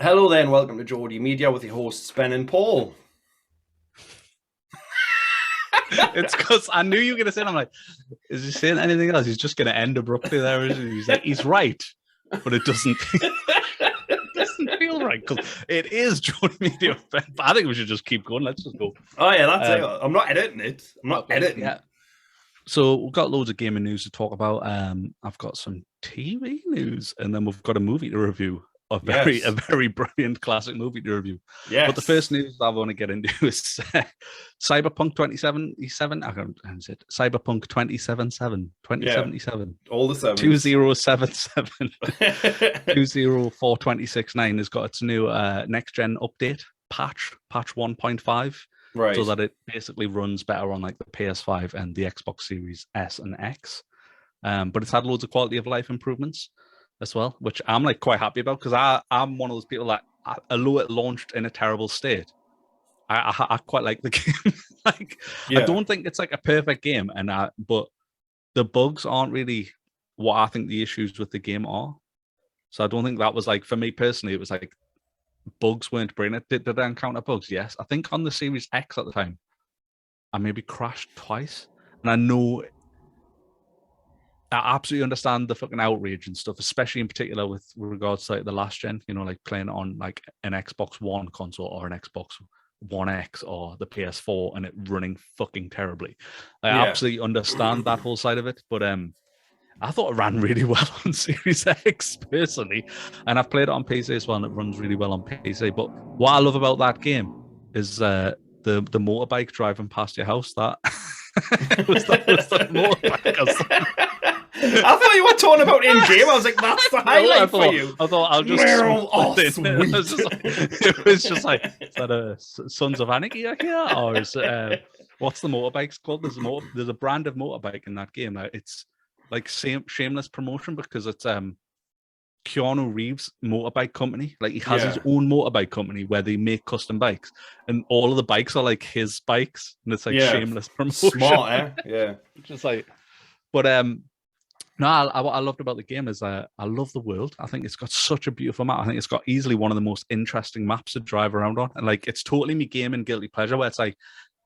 Hello there and welcome to Geordie Media with your hosts Ben and Paul. It's because I knew you were going to say it. I'm like, is he saying anything else? He's just going to end abruptly there. He's like, he's right, but it doesn't. It doesn't feel right because it is Geordie Media. But I think we should just keep going. Let's just go. Oh yeah, that's it. I'm not editing it. I'm not Okay, editing. yeah. So we've got loads of gaming news to talk about. I've got some TV news, and then we've got a movie to review. A very brilliant classic movie to review. Yes. But the first news I want to get into is Cyberpunk 2077. I can't say it. Cyberpunk 2077. 2077. Yeah, all the 2077. 204269 has got its new next gen update patch 1.5. Right. So that it basically runs better on like the PS5 and the Xbox Series S and X. But it's had loads of quality of life improvements as well, which I'm like quite happy about because I'm one of those people that, although it launched in a terrible state, I quite like the game. I don't think it's like a perfect game, but the bugs aren't really what I think the issues with the game are. So I don't think that was like, for me personally, it was like bugs weren't brilliant. Did I encounter bugs? Yes. I think on the Series X at the time, I maybe crashed twice, and I know. I absolutely understand the fucking outrage and stuff, especially in particular with regards to like the last gen, like playing on like an Xbox One console or an Xbox One X or the PS4 and it running fucking terribly. I absolutely understand that whole side of it, but I thought it ran really well on Series X personally, and I've played it on PC as well, and it runs really well on PC. But what I love about that game is the motorbike driving past your house. That was the motorbike. I thought you were talking about in game. I was like, that's the highlight for you. I thought I'll just. It was just like, is that a Sons of Anarchy here, or is it, what's the motorbikes called? There's a brand of motorbike in that game. It's like shameless promotion because it's Keanu Reeves' motorbike company. Like he has his own motorbike company where they make custom bikes, and all of the bikes are like his bikes, and it's like shameless promotion. Smart, eh? Yeah. Just like, but no, what I loved about the game is I love the world. I think it's got such a beautiful map. I think it's got easily one of the most interesting maps to drive around on. And like, it's totally me gaming guilty pleasure where it's like,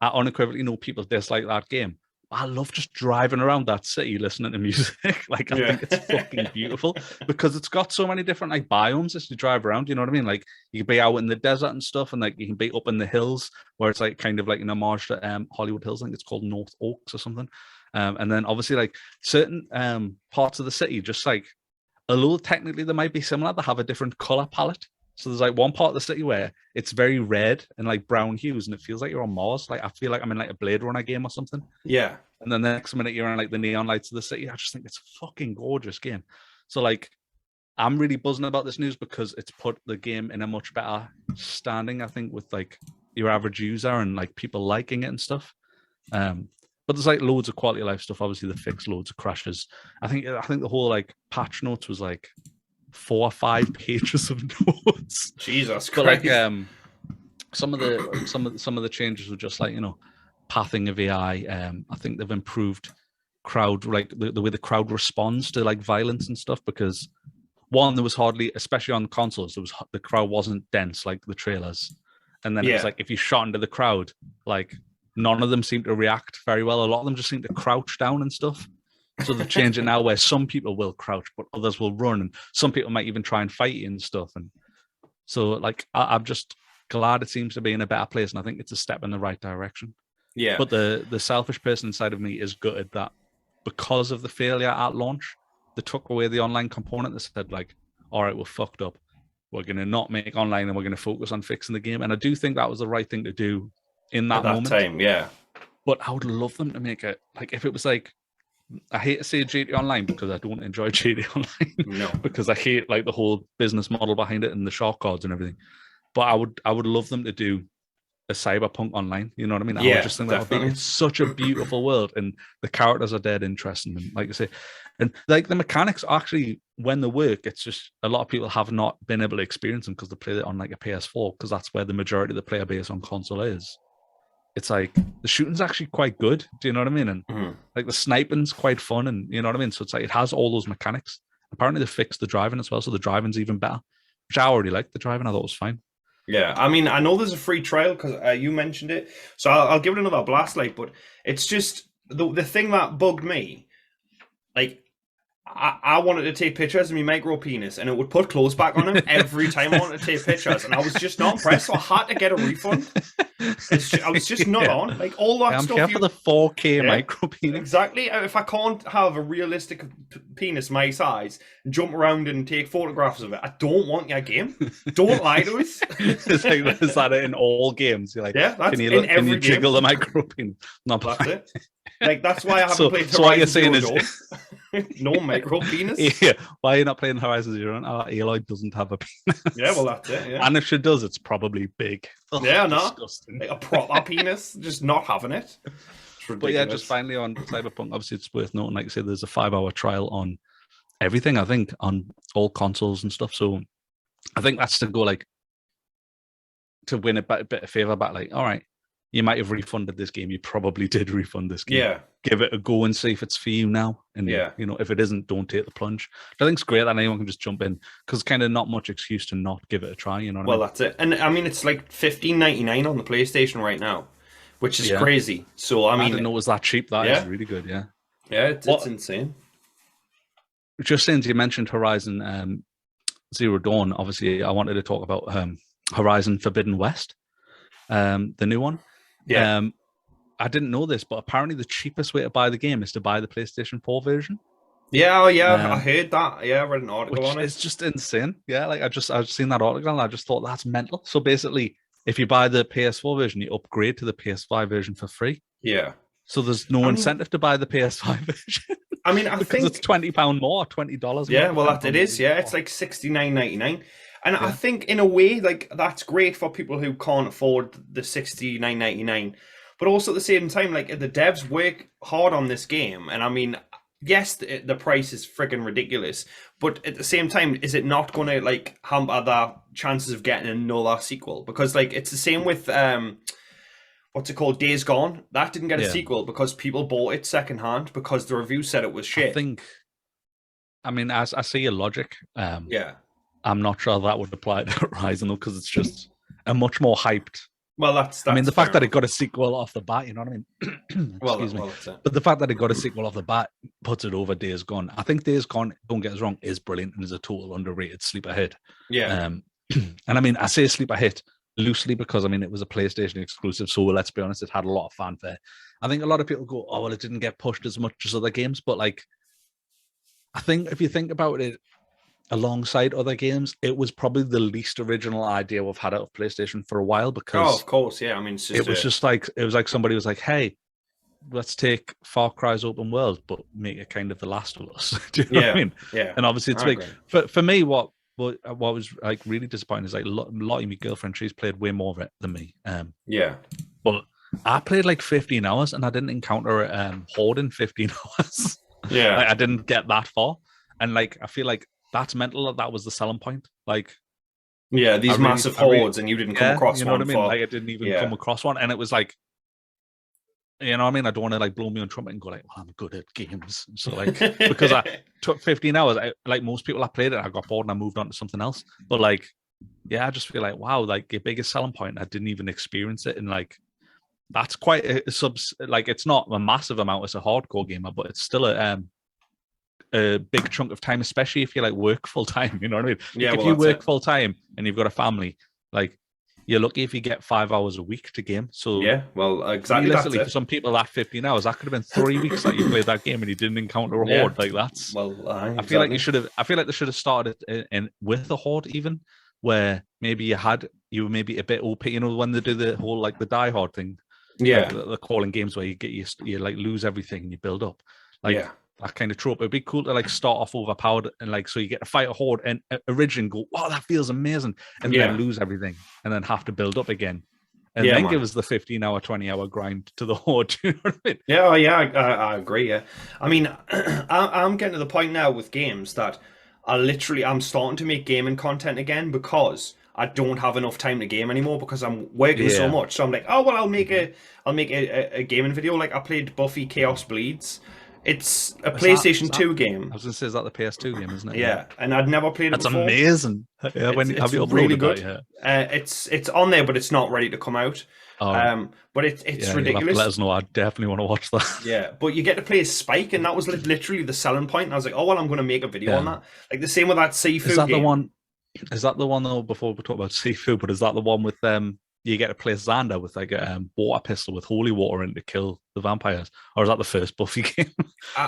I unequivocally know people dislike that game. I love just driving around that city listening to music. Like, I think it's fucking beautiful because it's got so many different like biomes as you drive around. You know what I mean? Like, you can be out in the desert and stuff, and like you can be up in the hills where it's like kind of like an homage to Hollywood Hills. I think it's called North Oaks or something. And then obviously like certain parts of the city, just like, although technically they might be similar, they have a different color palette. So there's like one part of the city where it's very red and like brown hues, and it feels like you're on Mars. Like I feel like I'm in like a Blade Runner game or something. Yeah. And then the next minute you're in like the neon lights of the city. I just think it's a fucking gorgeous game. So like, I'm really buzzing about this news because it's put the game in a much better standing, I think, with like your average user and like people liking it and stuff. But there's like loads of quality of life stuff. Obviously, they fixed loads of crashes. I think the whole like patch notes was like 4 or 5 pages of notes. Jesus Christ! But like some of the changes were just like pathing of AI. I think they've improved crowd, like the way the crowd responds to like violence and stuff. Because one, there was hardly, especially on consoles, the crowd wasn't dense like the trailers. And then it was like if you shot into the crowd, like none of them seem to react very well. A lot of them just seem to crouch down and stuff. So they've changed it now where some people will crouch, but others will run. And some people might even try and fight you and stuff. And so like, I'm just glad it seems to be in a better place. And I think it's a step in the right direction. Yeah. But the selfish person inside of me is gutted that because of the failure at launch, they took away the online component. They said like, all right, we're fucked up. We're going to not make online and we're going to focus on fixing the game. And I do think that was the right thing to do in that moment. Time, yeah. But I would love them to make it like, if it was like, I hate to say GT Online because I don't enjoy GT Online. No. Because I hate like the whole business model behind it and the shark cards and everything. But I would love them to do a Cyberpunk Online. You know what I mean? Yeah, I would just think that would be, it's such a beautiful world and the characters are dead interesting. And like I say, and like the mechanics actually, when they work, it's just a lot of people have not been able to experience them because they play it on like a PS4 because that's where the majority of the player base on console is. It's like the shooting's actually quite good. Do you know what I mean? And like the sniping's quite fun, and you know what I mean. So it's like it has all those mechanics. Apparently they fixed the driving as well, so the driving's even better, which I already liked the driving. I thought was fine. Yeah, I mean, I know there's a free trial because you mentioned it, so I'll give it another blast. Like, but it's just the thing that bugged me. Like, I wanted to take pictures of my micro penis, and it would put clothes back on him every time I wanted to take pictures, and I was just not impressed. So I had to get a refund. I was just not on. Like all that I'm stuff. here for the 4K micro penis. Exactly. If I can't have a realistic penis my size and jump around and take photographs of it, I don't want your game. Don't lie to us. Is that in all games? You're like, yeah, that's can in every you jiggle the micro penis? Not that's it. Like that's why I haven't played Horizon so what you're saying is no micro penis. Yeah, why are you not playing Horizon Zero? Aloy doesn't have a penis. Yeah, well that's it. Yeah. And if she does, it's probably big. Yeah, no, like a proper penis, just not having it. But yeah, just finally on Cyberpunk, obviously it's worth noting, like I said, there's a 5-hour trial on everything, I think, on all consoles and stuff. So I think that's to go like to win a bit of favor back. Like, all right, you might have refunded this game. You probably did refund this game. Yeah. Give it a go and see if it's for you now. And you know, if it isn't, don't take the plunge. I think it's great that anyone can just jump in because kind of not much excuse to not give it a try. You know. Well, that's it. And I mean, it's like $15.99 on the PlayStation right now, which is crazy. So I mean, I didn't know it was that cheap. That is really good. Yeah. Yeah, it's insane. Just since you mentioned Horizon Zero Dawn, obviously I wanted to talk about Horizon Forbidden West, the new one. Yeah. I didn't know this, but apparently the cheapest way to buy the game is to buy the PlayStation 4 version. Yeah, I heard that. Yeah, I read an article on it. It's just insane. Yeah, like I've seen that article and I just thought that's mental. So basically, if you buy the PS4 version, you upgrade to the PS5 version for free. Yeah. So there's no incentive to buy the PS5 version. I mean, I think it's £20 more, $20. Yeah, well, it is. Yeah, it's like $69.99. And I think in a way, like that's great for people who can't afford the $69.99. But also at the same time, like the devs work hard on this game. And I mean, yes, the price is friggin' ridiculous. But at the same time, is it not going to like hamper their chances of getting another sequel? Because like it's the same with what's it called, Days Gone. That didn't get a sequel because people bought it secondhand because the review said it was shit. I mean, as I see your logic. Yeah. I'm not sure that would apply to Horizon though, because it's just a much more hyped. Well, that's I mean, the fact that it got a sequel off the bat, you know what I mean? Excuse me. But the fact that it got a sequel off the bat puts it over Days Gone. I think Days Gone, don't get us wrong, is brilliant and is a total underrated sleeper hit. Yeah. And I mean, I say sleeper hit loosely because I mean it was a PlayStation exclusive, so let's be honest, it had a lot of fanfare. I think a lot of people go, "Oh, well, it didn't get pushed as much as other games," but like, I think if you think about it, alongside other games, it was probably the least original idea we've had out of PlayStation for a while because of course, yeah. I mean, it was like somebody was like, "Hey, let's take Far Cry's open world, but make it kind of The Last of Us." Do you know what I mean? Yeah. And obviously, it's big. For me, what was like really disappointing is like Lottie, my girlfriend, she's played way more of it than me. But I played like 15 hours and I didn't encounter Horde in 15 hours. Yeah, like, I didn't get that far, and like I feel like. That's mental. That was the selling point. Like, yeah, these massive hordes, and you didn't come across one. You know what I mean? Like, I didn't even come across one, and it was like, you know what I mean? I don't want to like blow me on trumpet and go like, well, I'm good at games. So like, because I took 15 hours, like most people, I played it, I got bored and I moved on to something else. But like, yeah, I just feel like, wow, like your biggest selling point, I didn't even experience it, and like, that's quite like it's not a massive amount as a hardcore gamer, but it's still a big chunk of time, especially if you like work full time. You know what I mean? Yeah. Like, if you work full time and you've got a family, like you're lucky if you get 5 hours a week to game. So yeah, well, exactly. Realistically, for some people, that 15 hours, that could have been 3 weeks that you played that game and you didn't encounter a horde. Like that's. Well, I feel like you should have. I feel like they should have started in with a horde, even where maybe you were maybe a bit OP. You know, when they do the whole like the Die Hard thing. Yeah. Like, the calling games where you like lose everything and you build up. Like. That kind of trope. It'd be cool to like start off overpowered and like so you get to fight a horde and originally go, wow, that feels amazing, and then lose everything and then have to build up again, and then give us the 15-hour, 20-hour grind to the horde. You know what I mean? Yeah, I agree. Yeah, I mean, I'm getting to the point now with games that I'm starting to make gaming content again because I don't have enough time to game anymore because I'm working so much. So I'm like, oh well, I'll make a gaming video. Like I played Buffy Chaos Bleeds. It's a Is PlayStation that- 2 game. I was gonna say, is that the PS2 game, isn't it? Yeah, and I'd never played it That's before. amazing. Yeah, have you uploaded really good. that? Yeah. It's on there, but it's not ready to come out. Oh, But it's yeah, you'll have to ridiculous. let us know. I definitely want to watch that. Yeah, but you get to play as Spike, and that was literally the selling point. And I was like, oh well, I'm going to make a video on that. Like the same with that Sifu Is that game. the one? Is that the one though? Before we talk about seafood, but is that the one with you get to play Xander with like a water pistol with holy water in to kill the vampires, or is that the first Buffy game?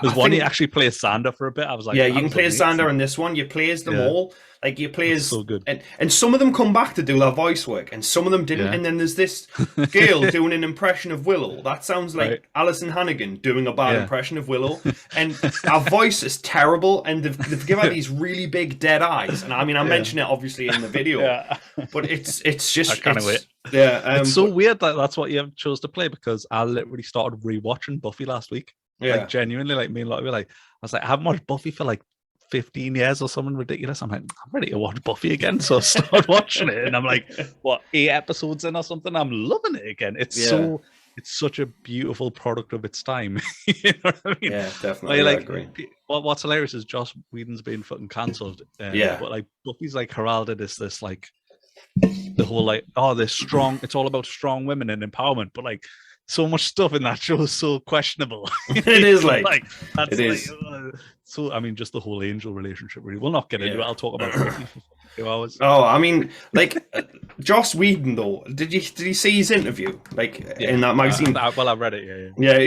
There's one you actually play as Xander for a bit. I was like, yeah, you can play as Xander in this one. You play as them all. Like you play as so good, and some of them come back to do their voice work, and some of them didn't. Yeah. And then there's this girl doing an impression of Willow. That sounds like Alison Hannigan doing a bad impression of Willow, and our voice is terrible. And they've given her these really big dead eyes. And I mean, I mention it obviously in the video, but it's just I can't wait. Yeah, it's so weird that that's what you chose to play, because I literally started rewatching Buffy last week. Yeah, like genuinely, like me and Lottie were like, I was like, I haven't watched Buffy for like 15 years or something ridiculous. I'm like, I'm ready to watch Buffy again. So I started watching it, and I'm like, what, 8 episodes in or something? I'm loving it again. It's such a beautiful product of its time. You know what I mean? Yeah, definitely. Like, I agree. What's hilarious is Joss Whedon's been fucking cancelled. But like Buffy's like heralded as this like the whole like, oh, they're strong. It's all about strong women and empowerment. But like, so much stuff in that show is so questionable. It is like that's it is. So I mean, just the whole Angel relationship. Really, we'll not get into it. I'll talk about Buffy for 2 hours. Oh, I mean, like Joss Whedon though. Did he see his interview in that magazine? Well, I've read it. Yeah,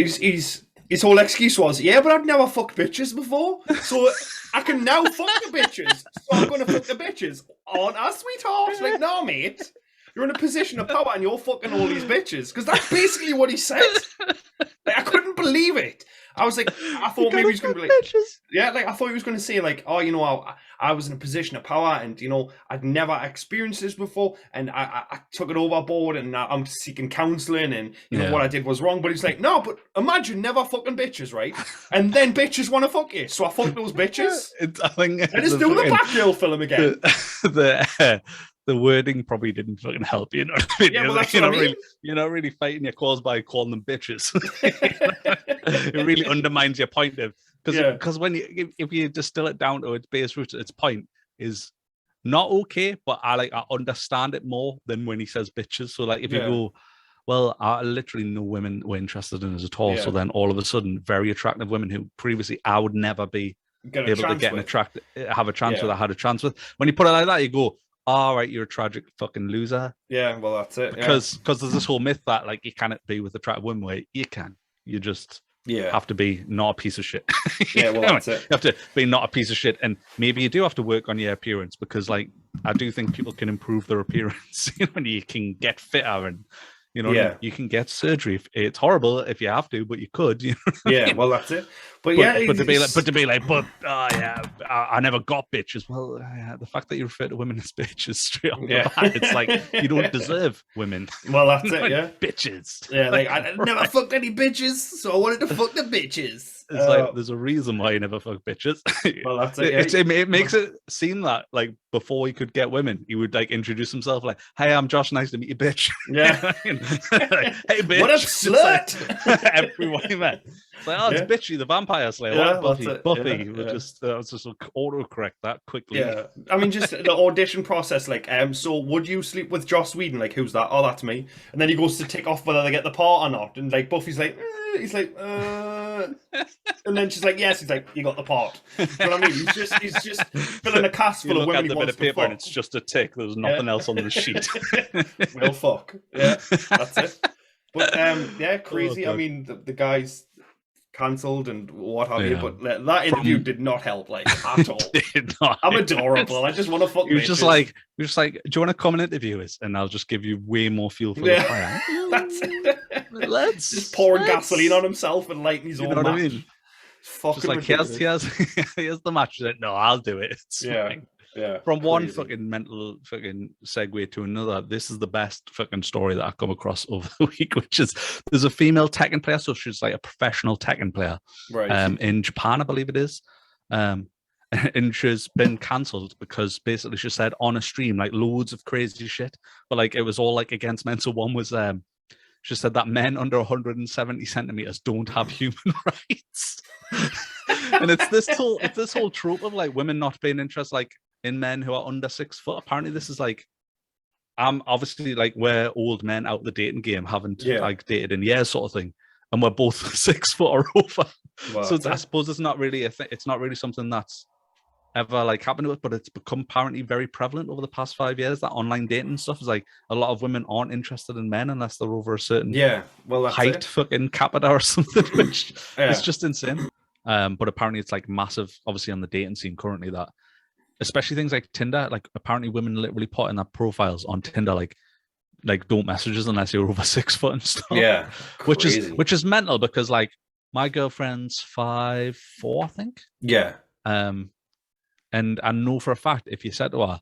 his whole excuse was, yeah, but I've never fucked bitches before, so I can now fuck the bitches. So I'm going to fuck the bitches. Aren't I, sweetheart? Like, no, mate. You're in a position of power and you're fucking all these bitches. Because that's basically what he said. Like, I couldn't believe it. I was like, I thought maybe he was going to be like, yeah, like I thought he was going to say like, oh, you know, I was in a position of power, and you know, I'd never experienced this before, and I took it overboard, and I'm seeking counselling, and you know what I did was wrong. But he's like, no, but imagine never fucking bitches, right? And then bitches want to fuck you, so I fuck those bitches. I think and just do the Batgirl film again. The wording probably didn't fucking help you. You know what I mean? Yeah, well, like, you're not really fighting your cause by calling them bitches. It really undermines your point of because when if you distill it down to its base roots, its point is not okay, but I understand it more than when he says bitches. So like if you go, well, I literally no women were interested in us at all. So then all of a sudden, very attractive women who previously I would never be able to get have a chance with. I had a chance with. When you put it like that, you go, all right, you're a tragic fucking loser. Yeah, well, that's it. Because there's this whole myth that like you cannot be with attractive women where you can. You just have to be not a piece of shit. Yeah, well, that's it. You have to be not a piece of shit, and maybe you do have to work on your appearance, because like I do think people can improve their appearance. You know, and you can get fitter, and you know, you can get surgery. It's horrible if you have to, but you could. You know yeah, well, that's it. But to be like, I never got bitches. Well, the fact that you refer to women as bitches straight off the bat, it's like you don't deserve women. Well, that's it. Yeah, bitches. Yeah, like I never fucked any bitches, so I wanted to fuck the bitches. It's like there's a reason why you never fuck bitches. Well, that's it. Yeah. It makes it seem that like before he could get women, he would like introduce himself like, "Hey, I'm Josh. Nice to meet you, bitch." Yeah. Like, hey, bitch. What a slut! Like, everyone he met. It's like, oh, it's Bitchy, the vampire slayer. Yeah, Buffy. Just autocorrect that quickly. Yeah, I mean, just the audition process. Like, so would you sleep with Joss Whedon? Like, who's that? Oh, that's me. And then he goes to tick off whether they get the part or not. And like Buffy's like, he's like, and then she's like, yes. He's like, you got the part. You know what I mean? He's just filling a cast full of women. You look at the bit of paper and it's just a tick. There's nothing else on the sheet. Well, fuck. Yeah, that's it. But crazy. I mean, the guy's cancelled and what have you, but that interview did not help, like, at all. I'm adorable. I just want to fuck. You're just like, do you want to come and interview us, and I'll just give you way more fuel for the fire. That's it. Let's just pouring gasoline on himself and lighting his own. You know what I mean? Fucking just like here's the match. Like, no, I'll do it. It's fine. Yeah. From one fucking mental fucking segue to another, this is the best fucking story that I've come across over the week, which is there's a female Tekken player, so she's like a professional Tekken player, right? In Japan, I believe it is, and she's been cancelled because basically she said on a stream like loads of crazy shit, but like it was all like against men. So one was she said that men under 170 centimeters don't have human rights. And it's this whole trope of like women not being interested like in men who are under 6 foot. Apparently this is like, I'm obviously like, we're old men out the dating game, haven't like dated in years sort of thing, and we're both 6 foot or over. Well, so I suppose it's not really it's not really something that's ever like happened to it, but it's become apparently very prevalent over the past 5 years that online dating stuff is like a lot of women aren't interested in men unless they're over a certain height fucking capita or something, which is just insane. But apparently it's like massive, obviously, on the dating scene currently, that especially things like Tinder, like apparently women literally put in their profiles on Tinder like don't message us unless you're over 6 foot and stuff. Yeah, crazy. which is mental because like my girlfriend's 5'4", I think. Yeah. And I know for a fact if you said to her,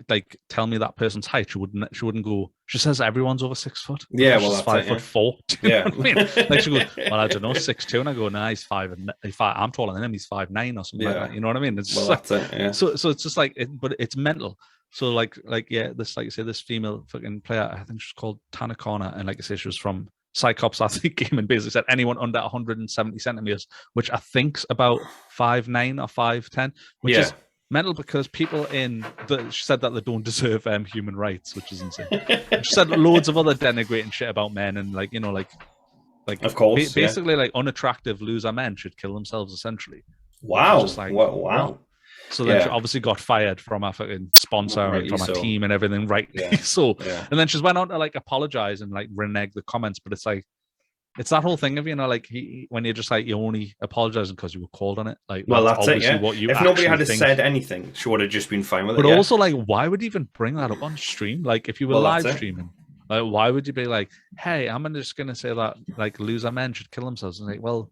like, tell me that person's height, she wouldn't go. She says everyone's over 6 foot. Yeah, well, she's 5'4". Yeah, I mean, like she goes, well, I don't know, 6'2", and I go, nah, he's 5, and I'm taller than him, he's 5'9" or something like that. You know what I mean? It's that's it. Yeah. So it's just like, but it's mental. So like this, like I say, this female fucking player, I think she's called Tana Corner, and like I say, she was from Cyclops Athlete Game, and basically said anyone under 170 centimeters, which I think's about 5'9" or 5'10", which is mental because people she said that they don't deserve human rights, which is insane. She said loads of other denigrating shit about men, and like, you know, like of course, basically like unattractive loser men should kill themselves essentially. Wow. Just like, wow. What? So then she obviously got fired from her fucking sponsor and from her team and everything, right? So, and then she went on to like apologize and like renege the comments, but it's like, it's that whole thing of, you know, like when you're just like, you're only apologizing because you were called on it. Like, well, that's obviously it. What you if nobody had said anything, she would have just been fine with it. But also, like, why would you even bring that up on stream? Like, if you were live streaming, like, why would you be like, hey, I'm just gonna say that like loser men should kill themselves? And like, well,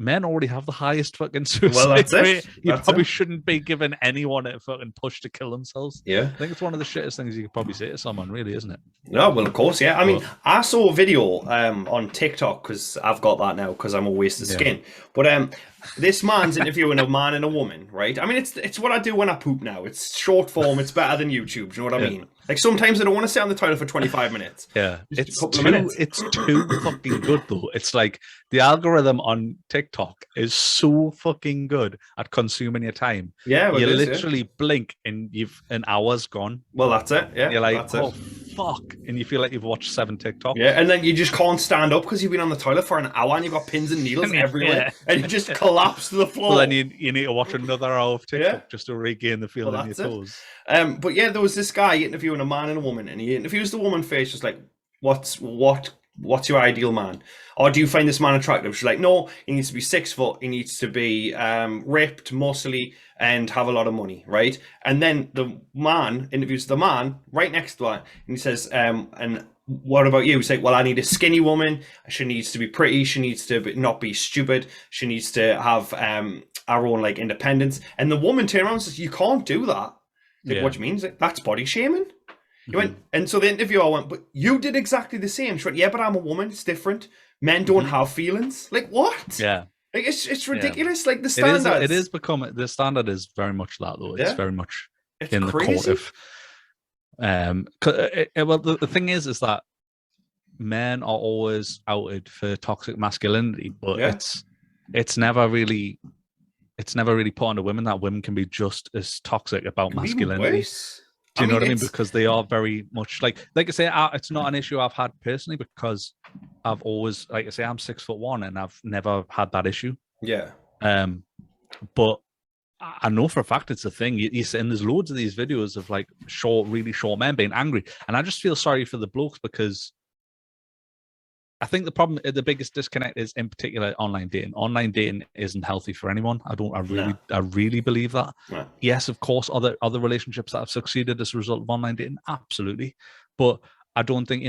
men already have the highest fucking suicide rate. You probably shouldn't be giving anyone a fucking push to kill themselves. Yeah. I think it's one of the shittest things you could probably say to someone, really, isn't it? No, well, of course, yeah. I mean, I saw a video on TikTok, because I've got that now because I'm a waste of skin. But this man's interviewing a man and a woman, right? I mean, it's what I do when I poop now. It's short form. It's better than YouTube. Do you know what I mean? Like, sometimes I don't want to sit on the toilet for 25 minutes. Yeah. It's too fucking good, though. It's like the algorithm on TikTok is so fucking good at consuming your time. Yeah, well, you literally blink and you've an hour's gone. Well, that's it. Yeah, you're like, oh fuck, and you feel like you've watched 7 TikToks. Yeah, and then you just can't stand up because you've been on the toilet for an hour and you've got pins and needles everywhere, and you just collapse to the floor. Well, then you need to watch another hour of TikTok just to regain the feeling in your toes. But yeah, there was this guy interviewing a man and a woman, and he interviews the woman first, just like, what's your ideal man? Or do you find this man attractive? She's like, no, he needs to be 6 foot, he needs to be ripped, muscly, and have a lot of money, right? And then the man interviews the man right next to her, and he says, and what about you? He's like, well, I need a skinny woman, she needs to be pretty, she needs to not be stupid, she needs to have our own like independence. And the woman turned around and says, you can't do that. Like, what do you mean? He's like, that's body shaming. He went, and so the interviewer went, but you did exactly the same. She went, yeah, but I'm a woman. It's different. Men don't have feelings. Like, what? Yeah. Like, it's ridiculous. Like, the standard. It is become, the standard is very much that, though. It's very much in the crazy. court of. Well, the thing is that men are always outed for toxic masculinity, but it's never really put on to women that women can be just as toxic about masculinity. Do you know what I mean? Because they are very much like I say, it's not an issue I've had personally because I've always, like I say, I'm 6'1" and I've never had that issue. Yeah. But I know for a fact it's a thing. You see, and there's loads of these videos of like really short men being angry, and I just feel sorry for the blokes because I think the biggest disconnect is in particular online dating. Online dating isn't healthy for anyone. I really believe that. Yeah. Yes, of course, other relationships that have succeeded as a result of online dating, absolutely. But I don't think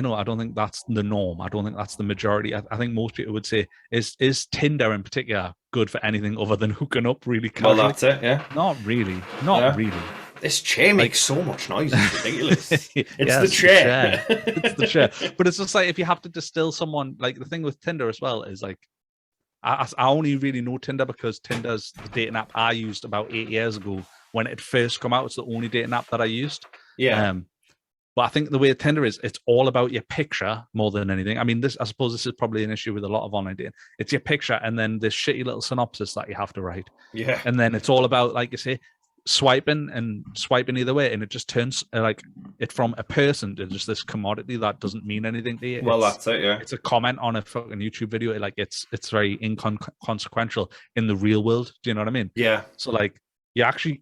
that's the norm. I don't think that's the majority. I think most people would say, is Tinder in particular good for anything other than hooking up really casually? Well, that's it, yeah. Not really. Not really. This chair makes so much noise. It's ridiculous. It's the chair. It's the chair. But it's just like if you have to distill someone, like the thing with Tinder as well is like, I only really know Tinder because Tinder's the dating app I used about 8 years ago when it first came out. It's the only dating app that I used. Yeah. But I think the way Tinder is, it's all about your picture more than anything. I mean, I suppose this is probably an issue with a lot of online dating. It's your picture and then this shitty little synopsis that you have to write. Yeah. And then it's all about, like you say, swiping either way, and it just turns like it from a person to just this commodity that doesn't mean anything to you. Well, that's it. Yeah. It's a comment on a fucking YouTube video. Like it's very inconsequential in the real world. Do you know what I mean? Yeah. So like you're actually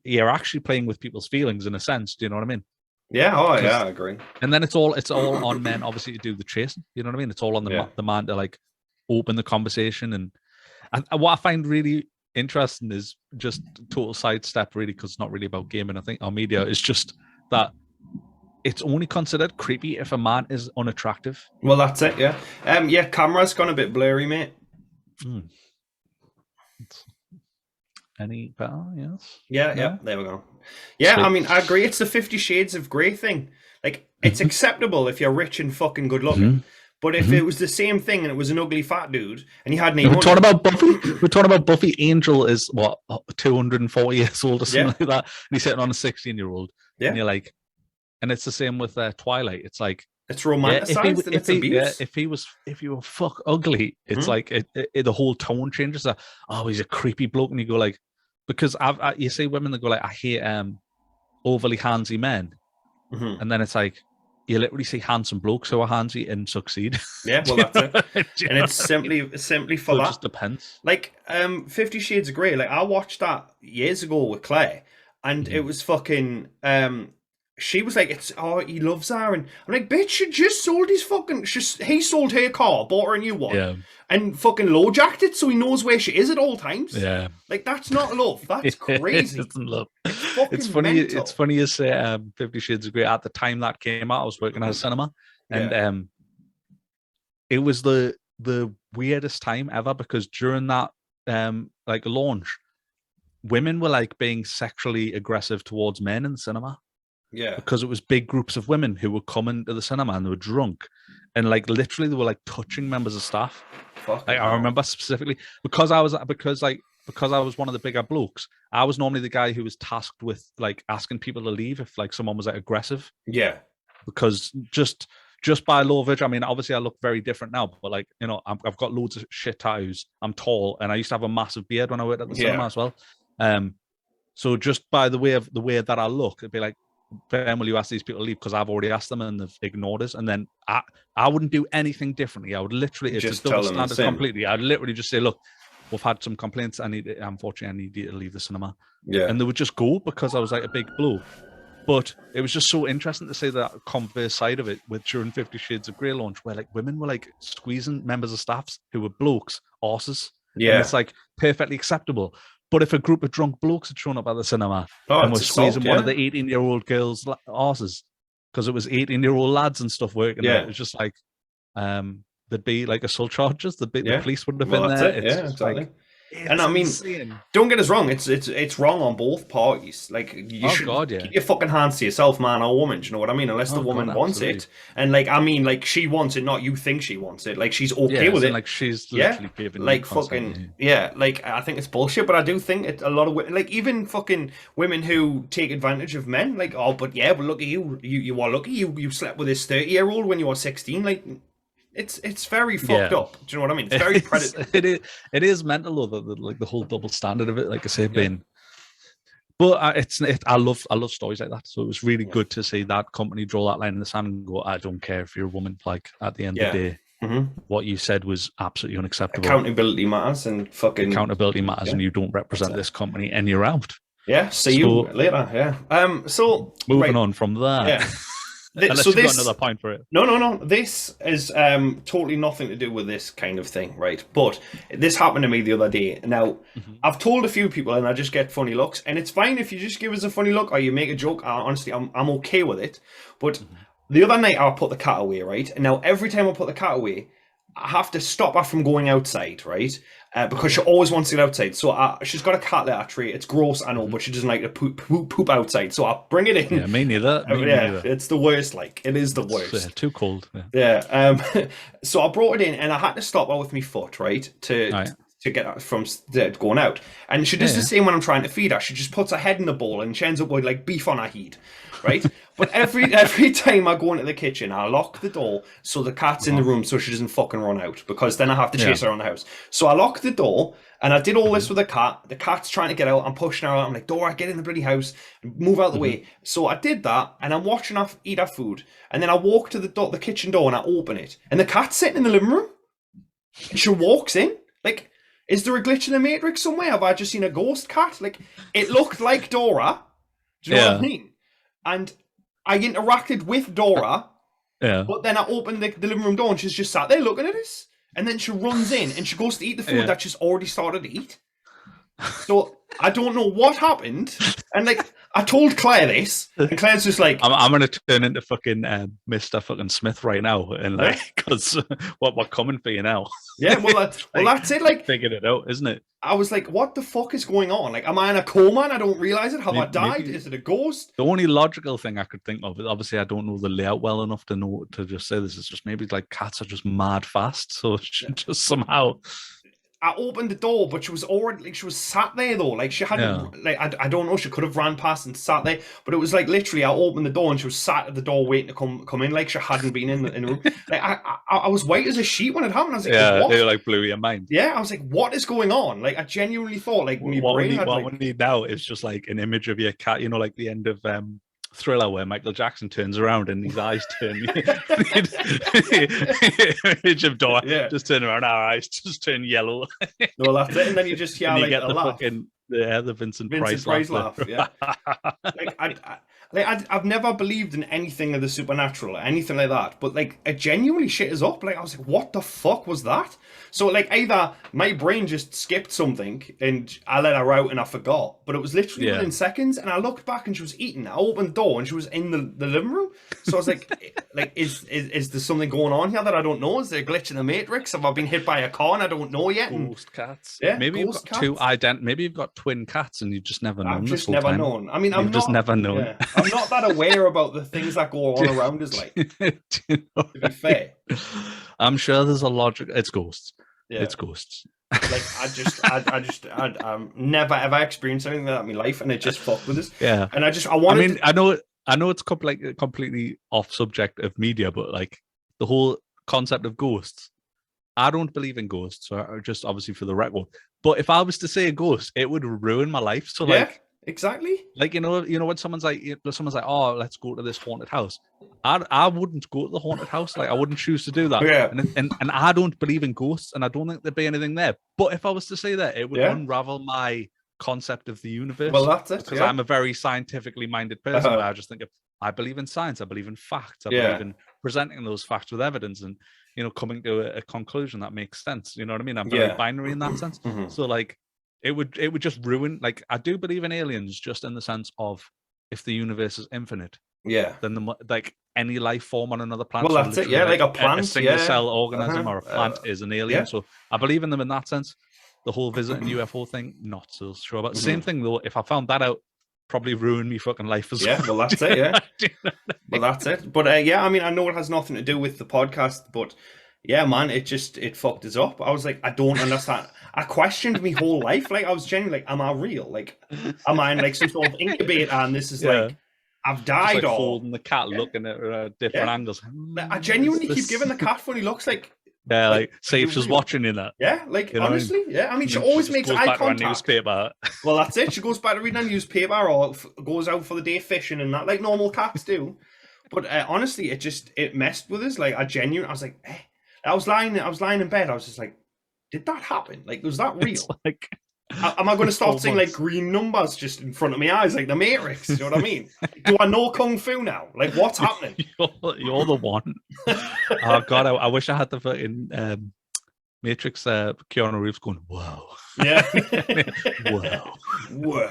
playing with people's feelings in a sense. Do you know what I mean? Yeah. Oh, yeah. I agree. And then it's all on men, obviously, to do the chasing. You know what I mean? It's all on the man to like open the conversation. And what I find really interesting is just total sidestep, really, because it's not really about gaming. I think our media is just that it's only considered creepy if a man is unattractive. Well, that's it. Yeah. Yeah. Camera's gone a bit blurry, mate. Any better? Yes. Yeah. No? Yeah. There we go. Yeah. Sweet. I mean, I agree. It's the 50 Shades of Grey thing. Like, it's acceptable if you're rich and fucking good looking. But if it was the same thing and it was an ugly fat dude and he had no money... We're talking about Buffy. We're talking about Buffy. Angel is, what, 240 years old or something like that. And he's sitting on a 16-year-old. Yeah. And you're like... And it's the same with Twilight. It's like... It's romanticized and it's abuse. If you were fuck ugly, it's like the whole tone changes. That, oh, he's a creepy bloke. And you go like... Because you see women that go like, I hate overly handsy men. And then it's like... You literally see handsome blokes who are handsy and succeed. Yeah, well, that's it. And it's simply for that. It just depends. Like, 50 Shades of Grey, like, I watched that years ago with Claire, and it was fucking, she was like, he loves her, and I'm like, bitch, she just sold his fucking, he sold her car, bought her a new one, and fucking low-jacked it so he knows where she is at all times. Yeah. Like, that's not love. That's crazy. It's love. It's funny. mental. It's funny you say 50 Shades of Grey. At the time that came out, I was working at a cinema, and it was the weirdest time ever because during that like launch, women were like being sexually aggressive towards men in the cinema. Yeah, because it was big groups of women who were coming to the cinema and they were drunk, and like literally they were like touching members of staff. Like, I remember specifically because I was one of the bigger blokes. I was normally the guy who was tasked with like asking people to leave if like someone was like aggressive. Yeah, because just by law of it, I mean, obviously I look very different now, but like, you know, I've got loads of shit tattoos. I'm tall, and I used to have a massive beard when I worked at the cinema as well. So just by the way that I look, it'd be like, Ben, will you ask these people to leave? Because I've already asked them and they've ignored us. And then I wouldn't do anything differently. I would literally, it's just double standard completely. I'd literally just say, look, we've had some complaints. Unfortunately, I need you to leave the cinema. Yeah. And they would just go because I was like a big bloke. But it was just so interesting to see that converse side of it with during 50 Shades of Grey launch, where like women were like squeezing members of staffs who were blokes, arses. Yeah. And it's like perfectly acceptable. But if a group of drunk blokes had shown up at the cinema and were squeezing one of the 18-year-old girls' arses, because it was 18-year-old lads and stuff working there, it was just like, there'd be like assault charges. The police wouldn't have been there. It's exactly. Like, and I mean, insane. Don't get us wrong, it's wrong on both parties. Like, you should keep your fucking hands to yourself, man or woman. Do you know what I mean? Unless the woman wants it, and like, I mean, like, she wants it, not you think she wants it. Like, she's okay with it. Like, she's literally giving like fucking like, I think it's bullshit, but I do think a lot of women, like even fucking women who take advantage of men, like, oh, but look at you are lucky you slept with this 30-year-old when you were 16, like. It's very fucked up. Do you know what I mean? It's very predatory. It is mental though, like the whole double standard of it. Like I say, being. But I love stories like that. So it was really good to see that company draw that line in the sand and go, I don't care if you're a woman. Like at the end of the day, what you said was absolutely unacceptable. Accountability matters and and you don't represent this company and you're out. Yeah. See you later. Yeah. So moving on from that. Yeah. Unless you've got another point for it. No. This is totally nothing to do with this kind of thing, right? But this happened to me the other day. Now, I've told a few people and I just get funny looks. And it's fine if you just give us a funny look or you make a joke. Honestly, I'm okay with it. But the other night I put the cat away, right? And now every time I put the cat away, I have to stop her from going outside, right? Because she always wants to get outside. So she's got a cat litter tray. It's gross, I know, but she doesn't like to poop outside. So I bring it in. Yeah, me neither. It's the worst. Like, it is the worst. Too cold. Yeah. So I brought it in, and I had to stop her with my foot, right, to get her from going out. And she does the same when I'm trying to feed her. She just puts her head in the bowl, and she ends up with like beef on her head, right? But every time I go into the kitchen, I lock the door so the cat's in the room so she doesn't fucking run out, because then I have to chase her around the house. So I lock the door, and I did all this with the cat. The cat's trying to get out. I'm pushing her out. I'm like, Dora, get in the bloody house, move out the way. So I did that, and I'm watching her eat her food, and then I walk to the kitchen door and I open it, and the cat's sitting in the living room. And she walks in. Like, is there a glitch in the Matrix somewhere? Have I just seen a ghost cat? Like, it looked like Dora. Do you know what I mean? And I interacted with Dora, but then I opened the living room door and she's just sat there looking at us. And then she runs in and she goes to eat the food that she's already started to eat. So I don't know what happened. And like, I told Claire this, and Claire's just like, I'm going to turn into fucking Mr. fucking Smith right now, and like, because we're coming for you now. Yeah, well, that's it. Like, figured it out, isn't it? I was like, what the fuck is going on? Like, am I in a coma and I don't realize it? Have I died? Is it a ghost? The only logical thing I could think of is, obviously I don't know the layout well enough to know to just say this is just maybe like cats are just mad fast, so just somehow. I opened the door, but she was already like, she was sat there though. Like, she hadn't like, I don't know, she could have ran past and sat there, but it was like literally I opened the door and she was sat at the door waiting to come in, like she hadn't been in the room. Like, I was white as a sheet when it happened. I was like, what? It like blew your mind. Yeah, I was like, what is going on? Like, I genuinely thought like my brain had what we need now is just like an image of your cat, you know, like the end of Thriller, where Michael Jackson turns around and his eyes turn. Image of Dora just turn around, our eyes just turn yellow. Well, that's it, and then you just hear like get a the laugh. Fucking the Vincent Price laugh. Yeah. I've never believed in anything of the supernatural or anything like that, but like it genuinely shit us up. Like, I was like, what the fuck was that? So like, either my brain just skipped something and I let her out and I forgot, but it was literally within seconds, and I looked back and she was eating. I opened the door and she was in the living room. So I was like, is there something going on here that I don't know? Is there a glitch in the Matrix? Have I been hit by a car and I don't know yet? Ghost cats. Yeah, maybe you've got maybe you've got twin cats and you've just never known. I've just never known. I mean, I've just never known. Yeah. I'm not that aware about the things that go on around us. Like, to be fair, I'm sure there's a logic. It's ghosts. Yeah. It's ghosts. Like, I never ever experienced anything like that in my life, and it just fucked with us. Yeah. And I know it's completely off subject of media, but like the whole concept of ghosts. I don't believe in ghosts, so just obviously for the record. But if I was to say a ghost, it would ruin my life. So like. Exactly. Like, you know when someone's like, oh, let's go to this haunted house. I wouldn't go to the haunted house. Like, I wouldn't choose to do that. Yeah. And I don't believe in ghosts, and I don't think there'd be anything there. But if I was to say that, it would unravel my concept of the universe. Well, that's it. Because I'm a very scientifically minded person. Where I just think I believe in science. I believe in facts. I believe in presenting those facts with evidence and, you know, coming to a conclusion that makes sense. You know what I mean? I'm very binary in that sense. So like, it would just ruin. Like, I do believe in aliens, just in the sense of, if the universe is infinite, then like any life form on another planet. Well, that's it. Yeah, like a plant, a single cell organism or a plant is an alien. So I believe in them in that sense. The whole visiting UFO thing, not so sure about. Same thing though. If I found that out, probably ruin me fucking life as well. Yeah, well, that's it. Yeah, well, that's it. But I mean, I know it has nothing to do with the podcast, but. Yeah, man, it fucked us up. I was like, I don't understand. I questioned my whole life. Like, I was genuinely like, am I real? Like, am I in like some sort of incubator? And this is like, I've died. Just like or holding the cat, looking at different angles. I genuinely keep giving the cat funny looks. Like, like see if she's watching you that. Yeah, like, you know, honestly, yeah. I mean, she always makes eye contact. Newspaper. Well, that's it. She goes back to reading a newspaper or goes out for the day fishing and that, like normal cats do. But honestly, it messed with us. Like, I was like, I was lying in bed. I was just like, did that happen? Like, was that real? Like, am I going to start seeing like green numbers just in front of my eyes, like the Matrix? You know what I mean? Do I know Kung Fu now? Like, what's happening? You're the one. Oh God, I wish I had the fucking Matrix. Keanu Reeves going, whoa. Yeah. Whoa.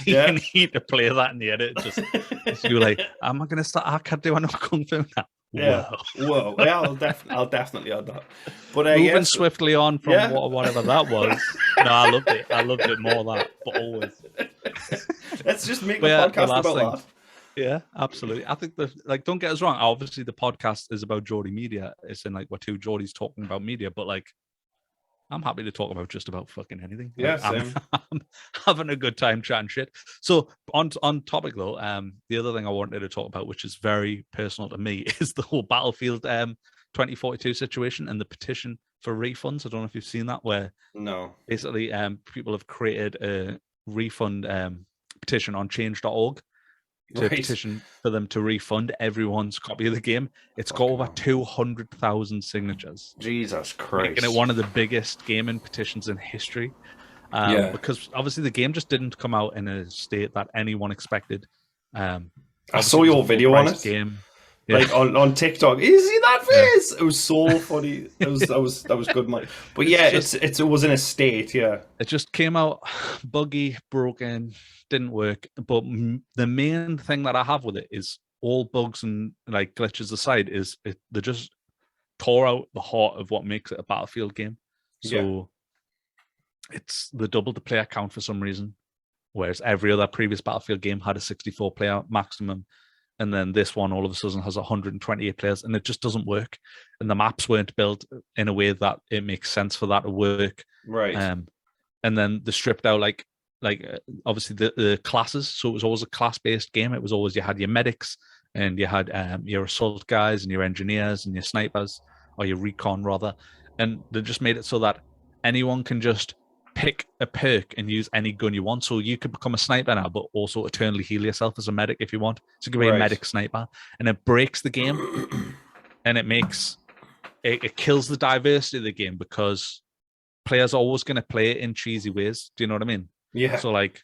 You need to play that in the edit. Just you're like, am I going to start? I can't do I know Kung Fu now? Yeah. Whoa. Yeah, I'll definitely add that. But moving swiftly on from whatever that was. No, I loved it. I loved it more that, but always. Let's just make the podcast about that. Yeah, absolutely. I think like, don't get us wrong. Obviously, the podcast is about Geordie media. It's in like we're two Geordies talking about media, but like, I'm happy to talk about just about fucking anything. Yeah, Like, I'm, same. I'm having a good time chatting shit. So on topic though, the other thing I wanted to talk about, which is very personal to me, is the whole Battlefield 2042 situation and the petition for refunds. I don't know if you've seen that, where No. basically people have created a refund petition on change.org to Right. petition for them to refund everyone's copy of the game. It's got Fucking over hell. 200,000 signatures, Jesus making it Christ. one of the biggest gaming petitions in history. Yeah. Because obviously the game just didn't come out in a state that anyone expected. I saw Obviously, it was your a video on full-priced it. game. Yeah, Like on TikTok. You see that yeah. face? It was so funny. That was good, man. But It's yeah, just it was in a state, yeah. it just came out buggy, broken, didn't work. But the main thing that I have with it is all bugs and like glitches aside, they just tore out the heart of what makes it a Battlefield game. Yeah. So it's the double the player count for some reason, whereas every other previous Battlefield game had a 64 player maximum. And then this one all of a sudden has 128 players, and it just doesn't work. And the maps weren't built in a way that it makes sense for that to work. Right. And then they stripped out obviously the classes, so it was always a class-based game. It was always, you had your medics and you had your assault guys and your engineers and your snipers, or your recon rather, and they just made it so that anyone can just pick a perk and use any gun you want. So you could become a sniper now, but also eternally heal yourself as a medic if you want. So you can be a medic sniper, and it breaks the game, and it kills the diversity of the game, because players are always going to play it in cheesy ways. Do you know what I mean? Yeah. So like,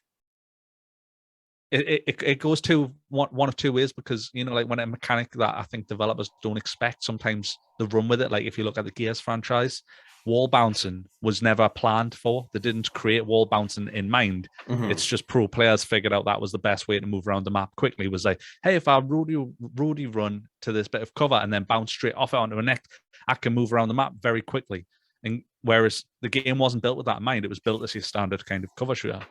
it goes to one of two ways, because like when a mechanic that I think developers don't expect, sometimes they run with it. Like if you look at the Gears franchise, wall bouncing was never planned for. They didn't create wall bouncing in mind. Mm-hmm. It's just pro players figured out that was the best way to move around the map quickly. It was like, hey, if I Rudy run to this bit of cover and then bounce straight off it onto a neck, I can move around the map very quickly. And whereas the game wasn't built with that in mind, it was built as your standard kind of cover shooter.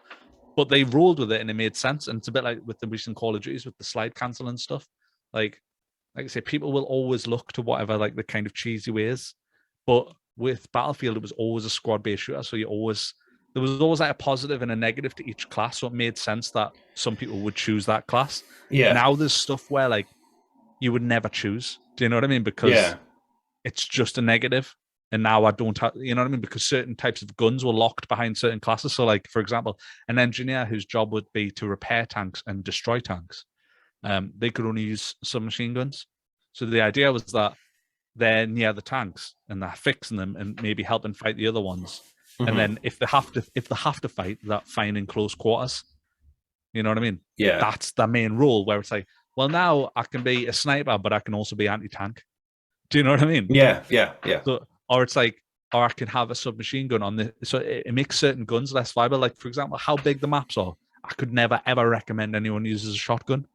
But they rolled with it and it made sense. And it's a bit like with the recent Call of Duties with the slide cancel and stuff. Like I say, people will always look to whatever like the kind of cheesy ways. But with Battlefield, it was always a squad-based shooter. So there was always like a positive and a negative to each class. So it made sense that some people would choose that class. Yeah. Now there's stuff where like you would never choose. Do you know what I mean? Because it's just a negative. And now I don't have, you know what I mean? Because certain types of guns were locked behind certain classes. So like, for example, an engineer whose job would be to repair tanks and destroy tanks, they could only use submachine guns. So the idea was that they're near the tanks and they're fixing them and maybe helping fight the other ones. Mm-hmm. And then if they have to fight, that fight in close quarters. You know what I mean? Yeah. That's the main rule, where it's like, well, now I can be a sniper, but I can also be anti-tank. Do you know what I mean? Yeah. So, or it's like, or I can have a submachine gun on the. So it makes certain guns less viable. Like, for example, how big the maps are. I could never ever recommend anyone uses a shotgun.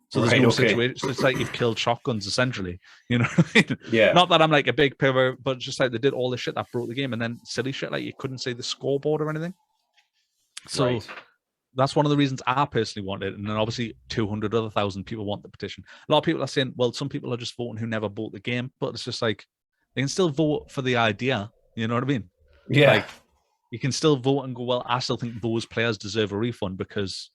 So there's no situation. So it's like you've killed shotguns essentially. You know what I mean? Yeah. Not that I'm like a big pillar, but just like they did all the shit that broke the game, and then silly shit like you couldn't see the scoreboard or anything. So that's one of the reasons I personally want it. And then obviously 200,000 people want the petition. A lot of people are saying, well, some people are just voting who never bought the game, but it's just like they can still vote for the idea. You know what I mean? Yeah. Like you can still vote and go, well, I still think those players deserve a refund because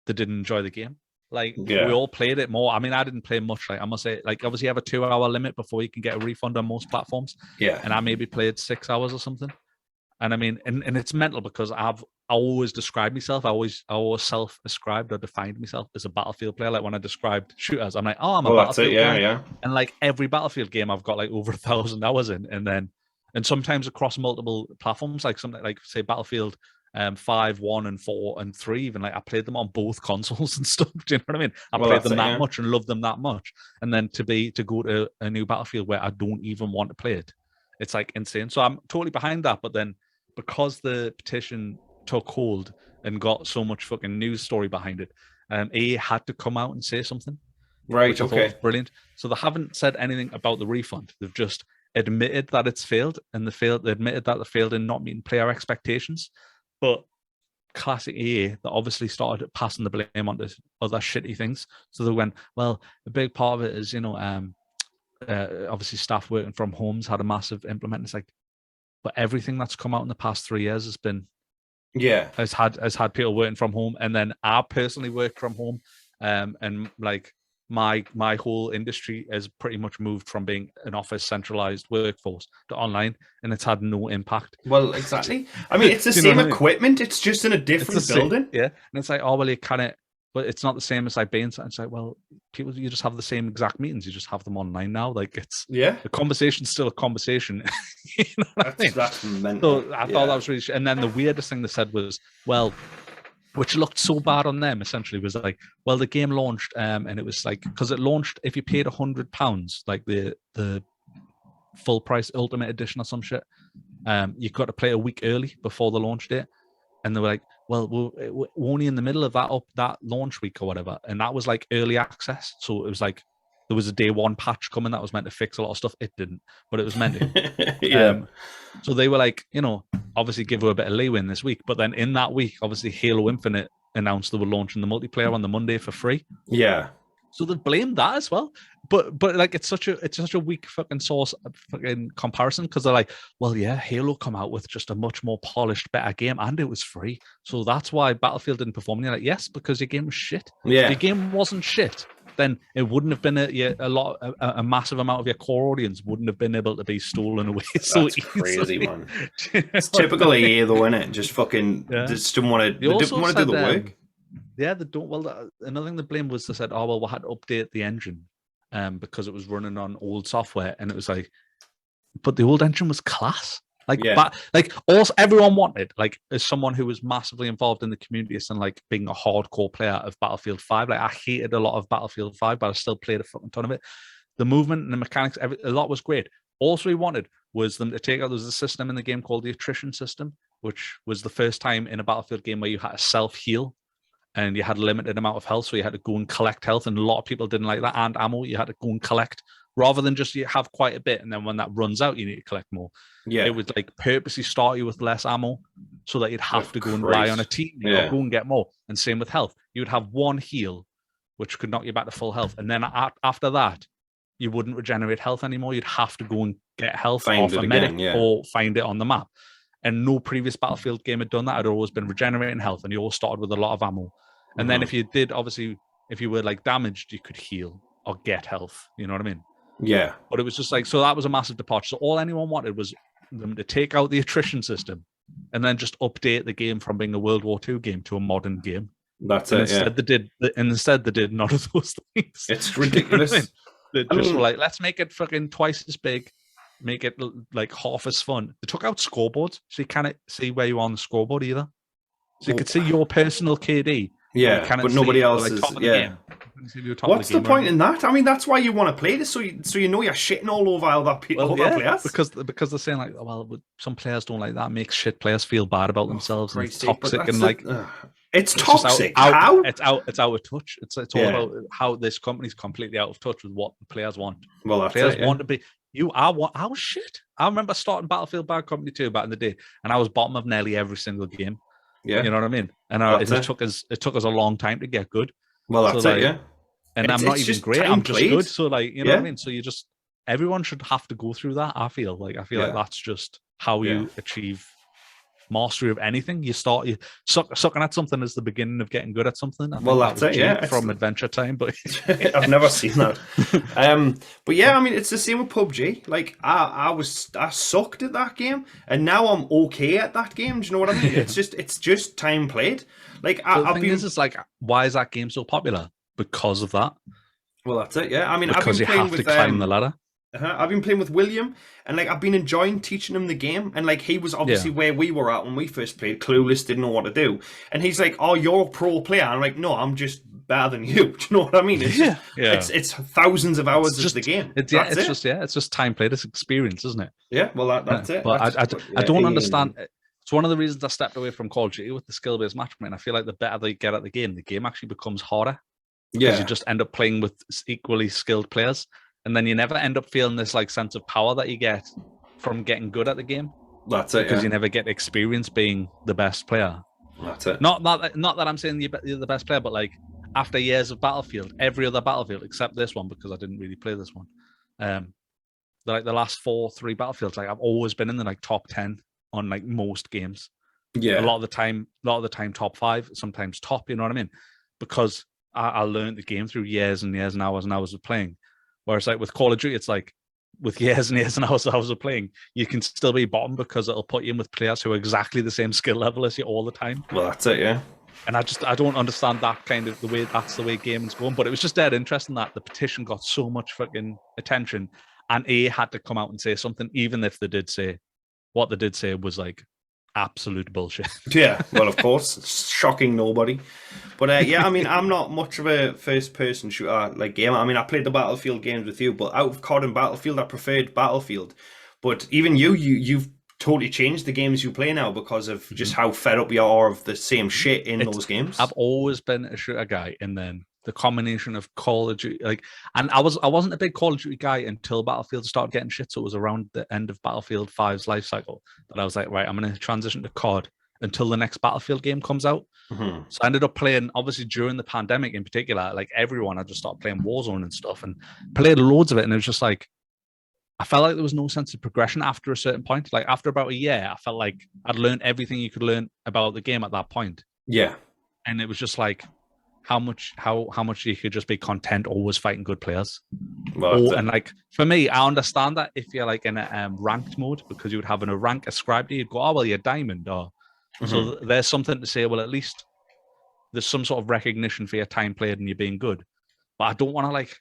they didn't enjoy the game. Like we all played it more. I mean, I didn't play much. Like I must say, like obviously you have a 2-hour limit before you can get a refund on most platforms. Yeah. And I maybe played 6 hours or something. And I mean, and it's mental because I always described myself. I always self-ascribed or defined myself as a Battlefield player. Like when I described shooters, I'm like, oh, I'm a Battlefield player. Yeah. And like every Battlefield game, I've got like over 1,000 hours in, and sometimes across multiple platforms, like something like say Battlefield 5, 1, and 4, and 3. Even like I played them on both consoles and stuff. Do you know what I mean? I played them that much and loved them that much. And then to go to a new Battlefield where I don't even want to play it, it's like insane. So I'm totally behind that. But then because the petition took hold and got so much fucking news story behind it, EA had to come out and say something. Right. Which I thought was brilliant. So they haven't said anything about the refund. They've just admitted that it's failed, and they admitted that they failed in not meeting player expectations. But classic EA, that obviously started passing the blame onto other shitty things. So they went, well, a big part of it is, obviously staff working from homes had a massive implement. It's like, but everything that's come out in the past 3 years has had people working from home, and then I personally work from home, and like my whole industry has pretty much moved from being an office centralized workforce to online, and it's had no impact. Well, exactly. I mean, it's the same equipment. It's just in a different building. Yeah, and it's like, oh well, you kind but it's not the same as like being. It's like, well, people, you just have the same exact meetings. You just have them online now. Like it's the conversation's still a conversation. You know what I mean? That's mental. So I thought that was really. And then the weirdest thing they said was, well, which looked so bad on them. Essentially, was like, well, the game launched, and it was like, because it launched if you paid £100, like the full price Ultimate Edition or some shit, you got to play a week early before the launch date. And they were like, well, we're only in the middle of that launch week or whatever. And that was like early access. So it was like, there was a day one patch coming that was meant to fix a lot of stuff. It didn't, but it was meant to. So they were like, obviously give her a bit of leeway in this week. But then in that week, obviously Halo Infinite announced they were launching the multiplayer on the Monday for free. Yeah. So they blamed that as well, but like it's such a weak fucking comparison, because they're like, well, yeah, Halo come out with just a much more polished, better game, and it was free, so that's why Battlefield didn't perform. And you're like, yes, because your game was shit. Yeah, if your game wasn't shit, then it wouldn't have been a massive amount of your core audience wouldn't have been able to be stolen away. So that's crazy, man. It's typical EA though, isn't it? Just fucking just didn't want to do the work. Yeah, they don't. Well, another thing they blamed was they said, oh, well, we had to update the engine because it was running on old software. And it was like, but the old engine was class. Like, also everyone wanted, like, as someone who was massively involved in the community and like being a hardcore player of Battlefield 5, like I hated a lot of Battlefield 5, but I still played a fucking ton of it. The movement and the mechanics, a lot was great. Also, we wanted was them to take out, there's a system in the game called the attrition system, which was the first time in a Battlefield game where you had to self-heal. And you had a limited amount of health, so you had to go and collect health, and a lot of people didn't like that. And ammo, you had to go and collect, rather than just you have quite a bit, and then when that runs out, you need to collect more. Yeah, it would like purposely start you with less ammo, so that you'd have to go and rely on a team, go and get more. And same with health, you would have one heal, which could knock you back to full health, and then after that, you wouldn't regenerate health anymore. You'd have to go and get health off a medic or find it on the map. And no previous Battlefield game had done that. It had always been regenerating health, and you all started with a lot of ammo. And then if you did, obviously, if you were like damaged, you could heal or get health. You know what I mean? Yeah. But it was just like, so that was a massive departure. So all anyone wanted was them to take out the attrition system and then just update the game from being a World War II game to a modern game. That's and it. Instead, they did none of those things. It's ridiculous. They just were like, let's make it fucking twice as big. Make it like half as fun. They took out scoreboards, so you can't see where you are on the scoreboard either. So you could see your personal KD. Yeah, but nobody else is. Yeah. What's the point in that? I mean, that's why you want to play this, so you know you're shitting all over other people, players. Because they're saying like, oh, well, some players don't like that. It makes shit players feel bad about themselves, and it's toxic and like. It's toxic. How? It's out of touch. It's all about how this company's completely out of touch with what the players want. Well, that's players want to be. I was shit. I remember starting Battlefield Bad Company 2 back in the day, and I was bottom of nearly every single game. Yeah, you know what I mean. And it took us a long time to get good. Well, that's so, it. Yeah, and I'm not even great. I'm just good. So like, you know what I mean. So everyone should have to go through that. I feel like that's just how you achieve mastery of anything. You start sucking at something as the beginning of getting good at something. Well, that's it. Yeah, from Adventure Time, but I've never seen that. But yeah, I mean, it's the same with PUBG. Like I sucked at that game, and now I'm okay at that game. Do you know what I mean? It's just time played. Like is like, why is that game so popular? Because of that. Well, that's it. Yeah, I mean, because I've been playing to climb the ladder. I've been playing with William, and like I've been enjoying teaching him the game, and like he was obviously where we were at when we first played, clueless, didn't know what to do, and he's like, "Oh, you're a pro player." I'm like, "No, I'm just better than you." Do you know what I mean? It's it's thousands of hours of the game. It's just time played. It's experience, isn't it? Yeah, well that's it. But I don't understand. It's one of the reasons I stepped away from Call of Duty with the skill-based matchmaking. I feel like the better they get at the game actually becomes harder. Because you just end up playing with equally skilled players. And then you never end up feeling this like sense of power that you get from getting good at the game. That's it. Because you never get experience being the best player. That's it. Not that I'm saying you're the best player, but like after years of Battlefield, every other Battlefield except this one, because I didn't really play this one. the last 3 Battlefields, like I've always been in the like top 10 on like most games. Yeah. A lot of the time top 5, sometimes top, you know what I mean? Because I learned the game through years and years and hours of playing. Whereas like with Call of Duty, it's like with years and years and hours of playing, you can still be bottom because it'll put you in with players who are exactly the same skill level as you all the time. Well, that's it, yeah. And I don't understand that kind of that's the way gaming's going. But it was just dead interesting that the petition got so much fucking attention, and EA had to come out and say something, even if they did say what they did say was like absolute bullshit. Yeah, well, of course, it's shocking nobody. But yeah, I mean, I'm not much of a first-person shooter like gamer. I mean, I played the Battlefield games with you, but out of COD and Battlefield, I preferred Battlefield. But even you've totally changed the games you play now because of just how fed up you are of the same shit in those games. I've always been a shooter guy, and then the combination of Call of Duty, like, and I wasn't a big Call of Duty guy until Battlefield started getting shit. So it was around the end of Battlefield 5's life cycle that I was like, right, I'm going to transition to COD until the next Battlefield game comes out. Mm-hmm. So I ended up playing, obviously during the pandemic in particular, like everyone, I just started playing Warzone and stuff, and played loads of it, and it was just like, I felt like there was no sense of progression after a certain point. Like after about a year, I felt like I'd learned everything you could learn about the game at that point. Yeah. And it was just like how much you could just be content always fighting good players. Well, and like for me, I understand that if you're like in a ranked mode, because you would have a rank ascribed to you, you'd go, oh well, you're diamond, or so there's something to say, well, at least there's some sort of recognition for your time played and you being good. But I don't want to like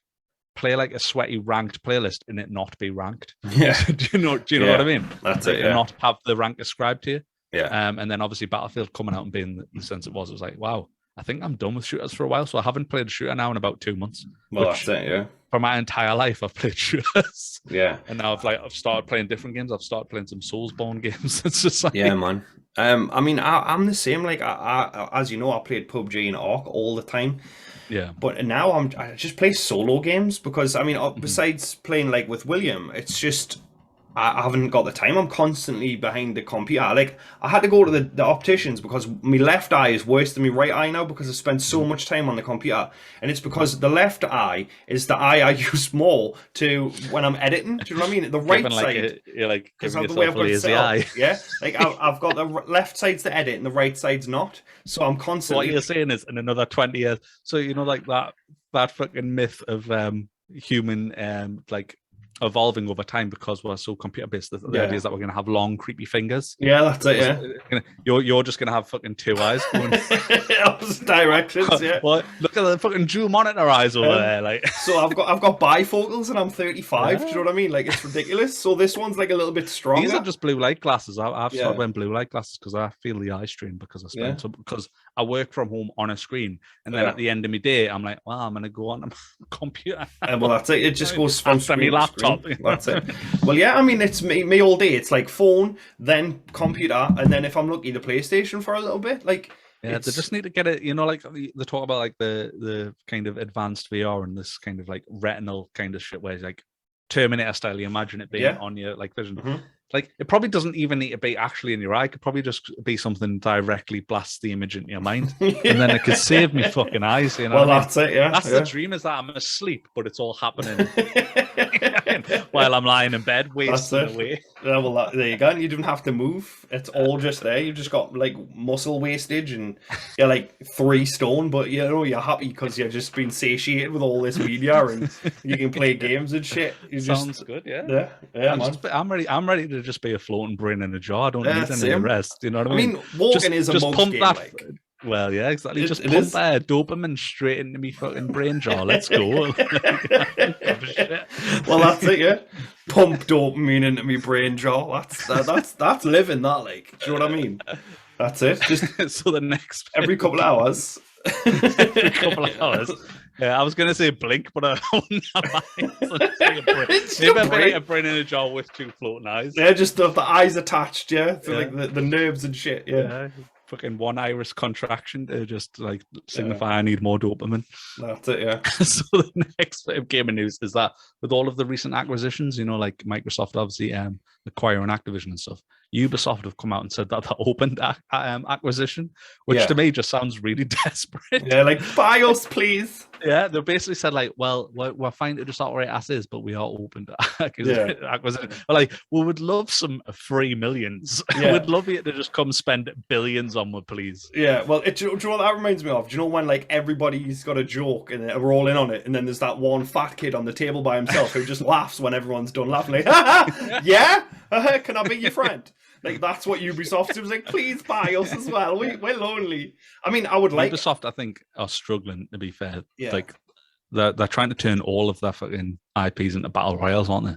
play like a sweaty ranked playlist and it not be ranked. Yeah. do you know what I mean? That's like, it. Yeah. Not have the rank ascribed to you. Yeah. And then obviously Battlefield coming out and being the sense it was like, wow, I think I'm done with shooters for a while. So I haven't played a shooter now in about 2 months. Well, that's it. Yeah. For my entire life, I've played shooters. Yeah. And now I've started playing different games. I've started playing some Soulsborne games. It's just like, yeah, man. I mean, I'm the same. Like, I as you know, I played PUBG and Ark all the time. Yeah. But now I just play solo games because, I mean, besides playing like with William, it's just I haven't got the time. I'm constantly behind the computer. Like, I had to go to the opticians because my left eye is worse than my right eye now because I spend so much time on the computer. And it's because the left eye is the eye I use more to when I'm editing. Do you know what I mean? The right side. You're like giving the way I've yourself a got it lazy set up. eye. Yeah, like I've got the left side's to edit and the right side's not. So I'm constantly. What you're saying is in another 20 years. So you know, like that fucking myth of human like evolving over time because we're so computer based. The idea is that we're going to have long, creepy fingers. Yeah, that's it. Yeah, you're just going to have fucking 2 eyes going opposite directions. Yeah. Well, look at the fucking dual monitor eyes over there. Like, so I've got bifocals and I'm 35. Do you know what I mean? Like, it's ridiculous. So this one's like a little bit stronger. These are just blue light glasses. I've started wearing blue light glasses because I feel the eye strain because I spend because I work from home on a screen, and then at the end of my day, I'm like, well, I'm going to go on a computer. Well, that's it. It just goes from screen my laptop. That's it. Well, yeah, I mean, it's me all day. It's like phone, then computer, and then if I'm lucky, the PlayStation for a little bit. Like, yeah, they just need to get it. You know, like they talk about like the kind of advanced VR and this kind of like retinal kind of shit where it's like Terminator style. You imagine it being on your like vision. Mm-hmm. Like, it probably doesn't even need to be actually in your eye. It could probably just be something directly blasts the image into your mind. And then it could save me fucking eyes, you know? Well, that's it, yeah. That's the dream, is that I'm asleep, but it's all happening while I'm lying in bed, wasting away. Yeah, well, there you go. You don't have to move. It's all just there. You've just got, like, muscle wastage and you're, like, 3 stone, but, you know, you're happy because you've just been satiated with all this media and you can play games and shit. Sounds good, yeah. Yeah, I'm ready to just be a floating brain in a jar. I don't need any of the rest. You know what I mean? Walking is a mug's pump game, that. like. Well, yeah, exactly. Just pump dopamine straight into me fucking brain jar. Let's go. Well, that's it, yeah. Pump dopamine into me brain jar. That's living that, like. Do you know what I mean? That's it. Just so the next every couple of hours. Every couple of hours. Yeah, I was going to say blink, but I wouldn't have eyes. Maybe a brain in a jar with 2 floating eyes. Yeah, just the eyes attached, to like the nerves and shit, yeah. Fucking 1 iris contraction to just like signify I need more dopamine. That's it, yeah. So the next bit of gaming news is that with all of the recent acquisitions, you know, like Microsoft obviously acquiring Activision and stuff, Ubisoft have come out and said that they opened acquisition, which to me just sounds really desperate. Yeah, like, buy us, please. Yeah, they basically said like, well, we're fine to just operate as is, but we are open to acquisition. Like, we would love some free millions. We'd love you to just come spend billions on me, please. Yeah, well, do you know what that reminds me of? Do you know when like everybody's got a joke and we're all in on it, and then there's that one fat kid on the table by himself who just laughs when everyone's done laughing, like, yeah, can I be your friend? Like, that's what Ubisoft was like. Please buy us as well. We're lonely. I mean, I would like Ubisoft. I think are struggling. To be fair, like they're trying to turn all of their fucking IPs into battle royales, aren't they?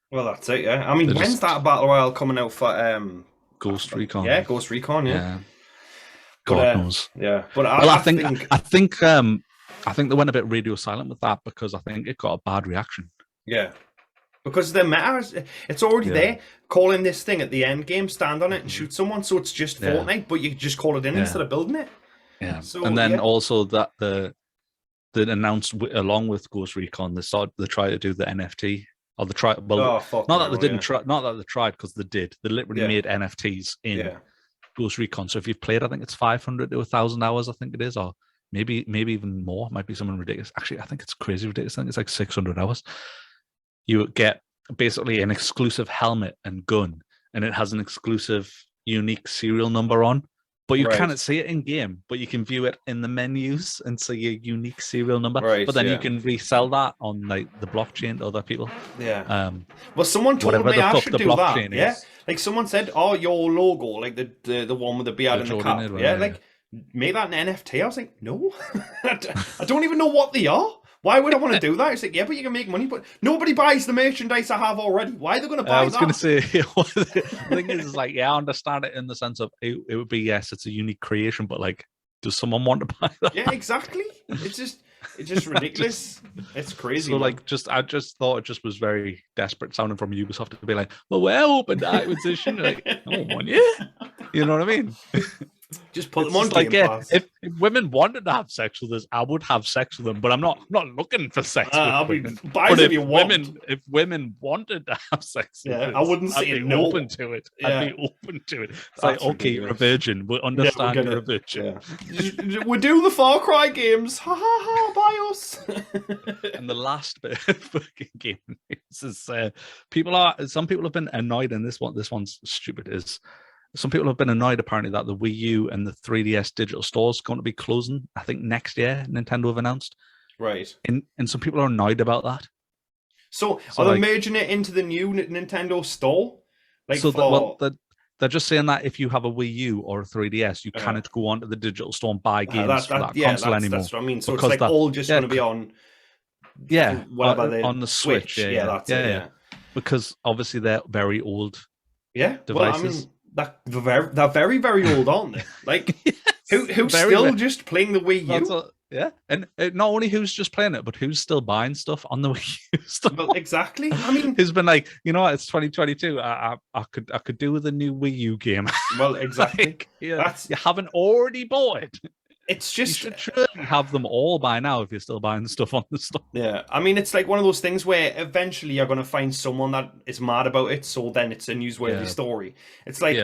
Well, that's it. Yeah. I mean, when's that battle royale coming out for? Ghost Recon. Yeah, Ghost Recon. Yeah. God knows. Yeah, but I think they went a bit radio silent with that because I think it got a bad reaction. Yeah. Because the meta, it's already there. Calling this thing at the end game, stand on it and shoot someone, so it's just Fortnite, but you just call it in instead of building it. Yeah. So, and then also that the announced along with Ghost Recon, they tried to do the NFT or the try. Well, not that they didn't try, not that they tried, because they did. They literally made NFTs in Ghost Recon. So if you've played, I think it's 500 to 1,000 hours. I think it is, or maybe even more. Might be something ridiculous. Actually, I think it's crazy ridiculous. I think it's like 600 hours. You get basically an exclusive helmet and gun, and it has an exclusive unique serial number on, but you cannot see it in game, but you can view it in the menus and see a unique serial number. But then you can resell that on like the blockchain to other people. Well, someone told me I should do that. Yeah, like someone said, "Oh, your logo, like the one with the beard and the cap." Like make that an NFT. I was like, no, I don't even know what they are. Why would I want to do that? It's like, yeah, but you can make money, but nobody buys the merchandise I have already. Why are they going to buy that? I was going to say, the thing is, like, I understand it in the sense of it would be, yes, it's a unique creation, but like, does someone want to buy that? Yeah, exactly. It's just ridiculous. It's crazy. So, like, I just thought it just was very desperate sounding from Ubisoft to be like, well, we're open to acquisition. Like, oh, one, you know what I mean? Just put them on like, if women wanted to have sex with us, I would have sex with them, but I'm not looking for sex with women. But if women wanted to have sex with us, I wouldn't say no. Open to it. I'd be open to it. It's like, okay, you're a virgin. We understand you're a virgin. We do the Far Cry games. Ha ha ha, buy us. And the last bit of fucking game is some people have been annoyed, and this one's stupid, is some people have been annoyed apparently that the Wii U and the 3DS digital stores going to be closing, I think next year, Nintendo have announced. Right. And some people are annoyed about that. So are they merging it into the new Nintendo store? Like, they're just saying that if you have a Wii U or a 3DS, you cannot go onto the digital store and buy games for that console anymore. That's what I mean. So it's like all just going to be on on the Switch. Yeah. Because obviously they're very old devices. Well, I mean, they're very, very old, aren't they? Like, who's still just playing the Wii U? And not only who's just playing it, but who's still buying stuff on the Wii U store. Well, exactly. I mean, who's been like, you know what? It's 2022. I could do with a new Wii U game. Well, exactly. Like, you haven't already bought it. It's just, you should surely have them all by now if you're still buying stuff on the store. Yeah, I mean, it's like one of those things where eventually you're going to find someone that is mad about it, so then it's a newsworthy story. It's like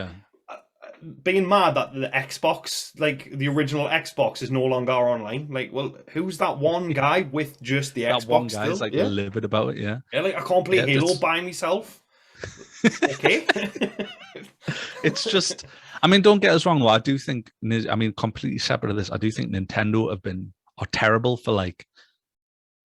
being mad that the Xbox, like the original Xbox, is no longer online. Like, well, who's that one guy with just the Xbox? That one guy's still? Like livid about it. Yeah, like, I can't play Halo by myself. Okay. It's just, I mean, don't get us wrong though. I do think, I mean, completely separate of this, I do think Nintendo are terrible for like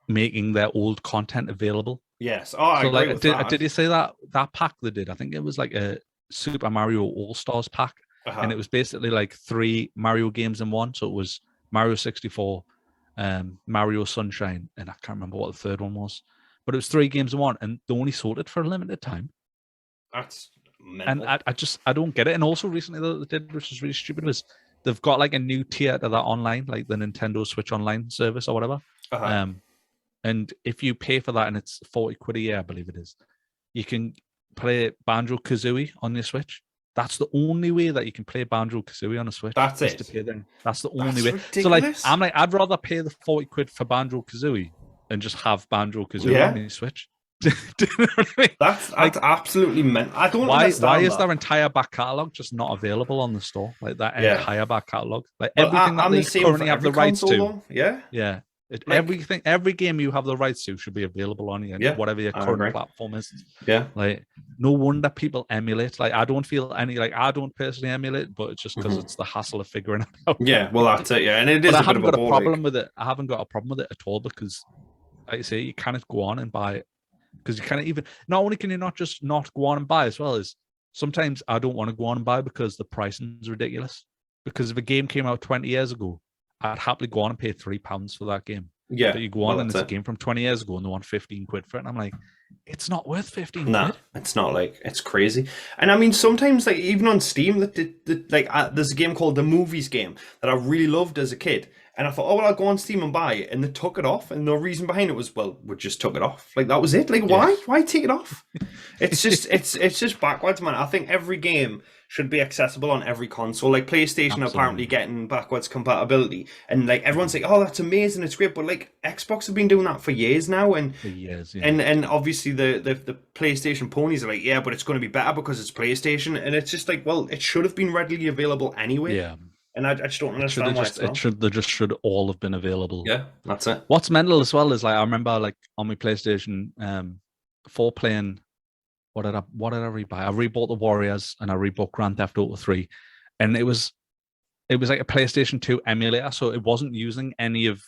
making their old content available. Yes. Oh, I agree with that. Did you say that pack they did? I think it was like a Super Mario All-Stars pack. And it was basically like 3 Mario games in one. So it was Mario 64, Mario Sunshine, and I can't remember what the third one was. But it was 3 games in one, and they only sold it for a limited time. That's mental. And I don't get it. And also recently they did, which is really stupid, was they've got like a new tier to that online, like the Nintendo Switch Online service or whatever. And if you pay for that, and it's 40 quid a year, I believe it is, you can play Banjo-Kazooie on your Switch. That's the only way that you can play Banjo-Kazooie on a Switch. That's it. To pay them. That's the only way. Ridiculous. So like, I'd rather pay the 40 quid for Banjo-Kazooie and just have Banjo-Kazooie on your Switch. Do you know what I mean? That's Like, absolutely meant. I don't why understand is that. their entire back catalog just not available on the store? Like that Yeah. entire back catalog, like Well, everything that I'm the they same currently for have every the rights console, to. though. Yeah. Yeah. Like, Every game you have the rights to should be available on you, yeah, whatever your I current agree. platform is. Yeah. Like, no wonder people emulate. Like, I don't feel any, like, I don't personally emulate, but it's just because it's the hassle of figuring it out. Yeah, well, that's it. Yeah, and it is But I a bit haven't of a got a ball problem ache. with it. I haven't got a problem with it at all because, like you say, you cannot go on and buy it because you can't even. Not only can you not just not go on and buy, as well as sometimes I don't want to go on and buy because the pricing is ridiculous. Because if a game came out 20 years ago, I'd happily go on and pay £3 for that game. Yeah, But you go on and it's a game from 20 years ago and they want 15 quid for it. And I'm like, it's not worth 15 Nah, quid. it's not. Like, it's crazy. And I mean, sometimes, like, even on Steam, there's a game called the Movies game that I really loved as a kid. And I thought, oh, well, I'll go on Steam and buy it. And they took it off. And the reason behind it was, well, we just took it off. Like, that was it. Like, why? Yeah. Why take it off? It's just, it's just backwards, man. I think every game should be accessible on every console. Like, PlayStation apparently getting backwards compatibility. And, like, everyone's like, oh, that's amazing. It's great. But, like, Xbox have been doing that for years now. And For years, yeah. and obviously the PlayStation ponies are like, yeah, but it's going to be better because it's PlayStation. And it's just like, well, it should have been readily available anyway. Yeah. And I just don't understand why it's not. They just should all have been available. Yeah, that's it. What's mental as well is, like, I remember, like, on my PlayStation, for playing, what did I rebuy? I rebought the Warriors and I rebought Grand Theft Auto 3, and it was like a PlayStation 2 emulator, so it wasn't using any of,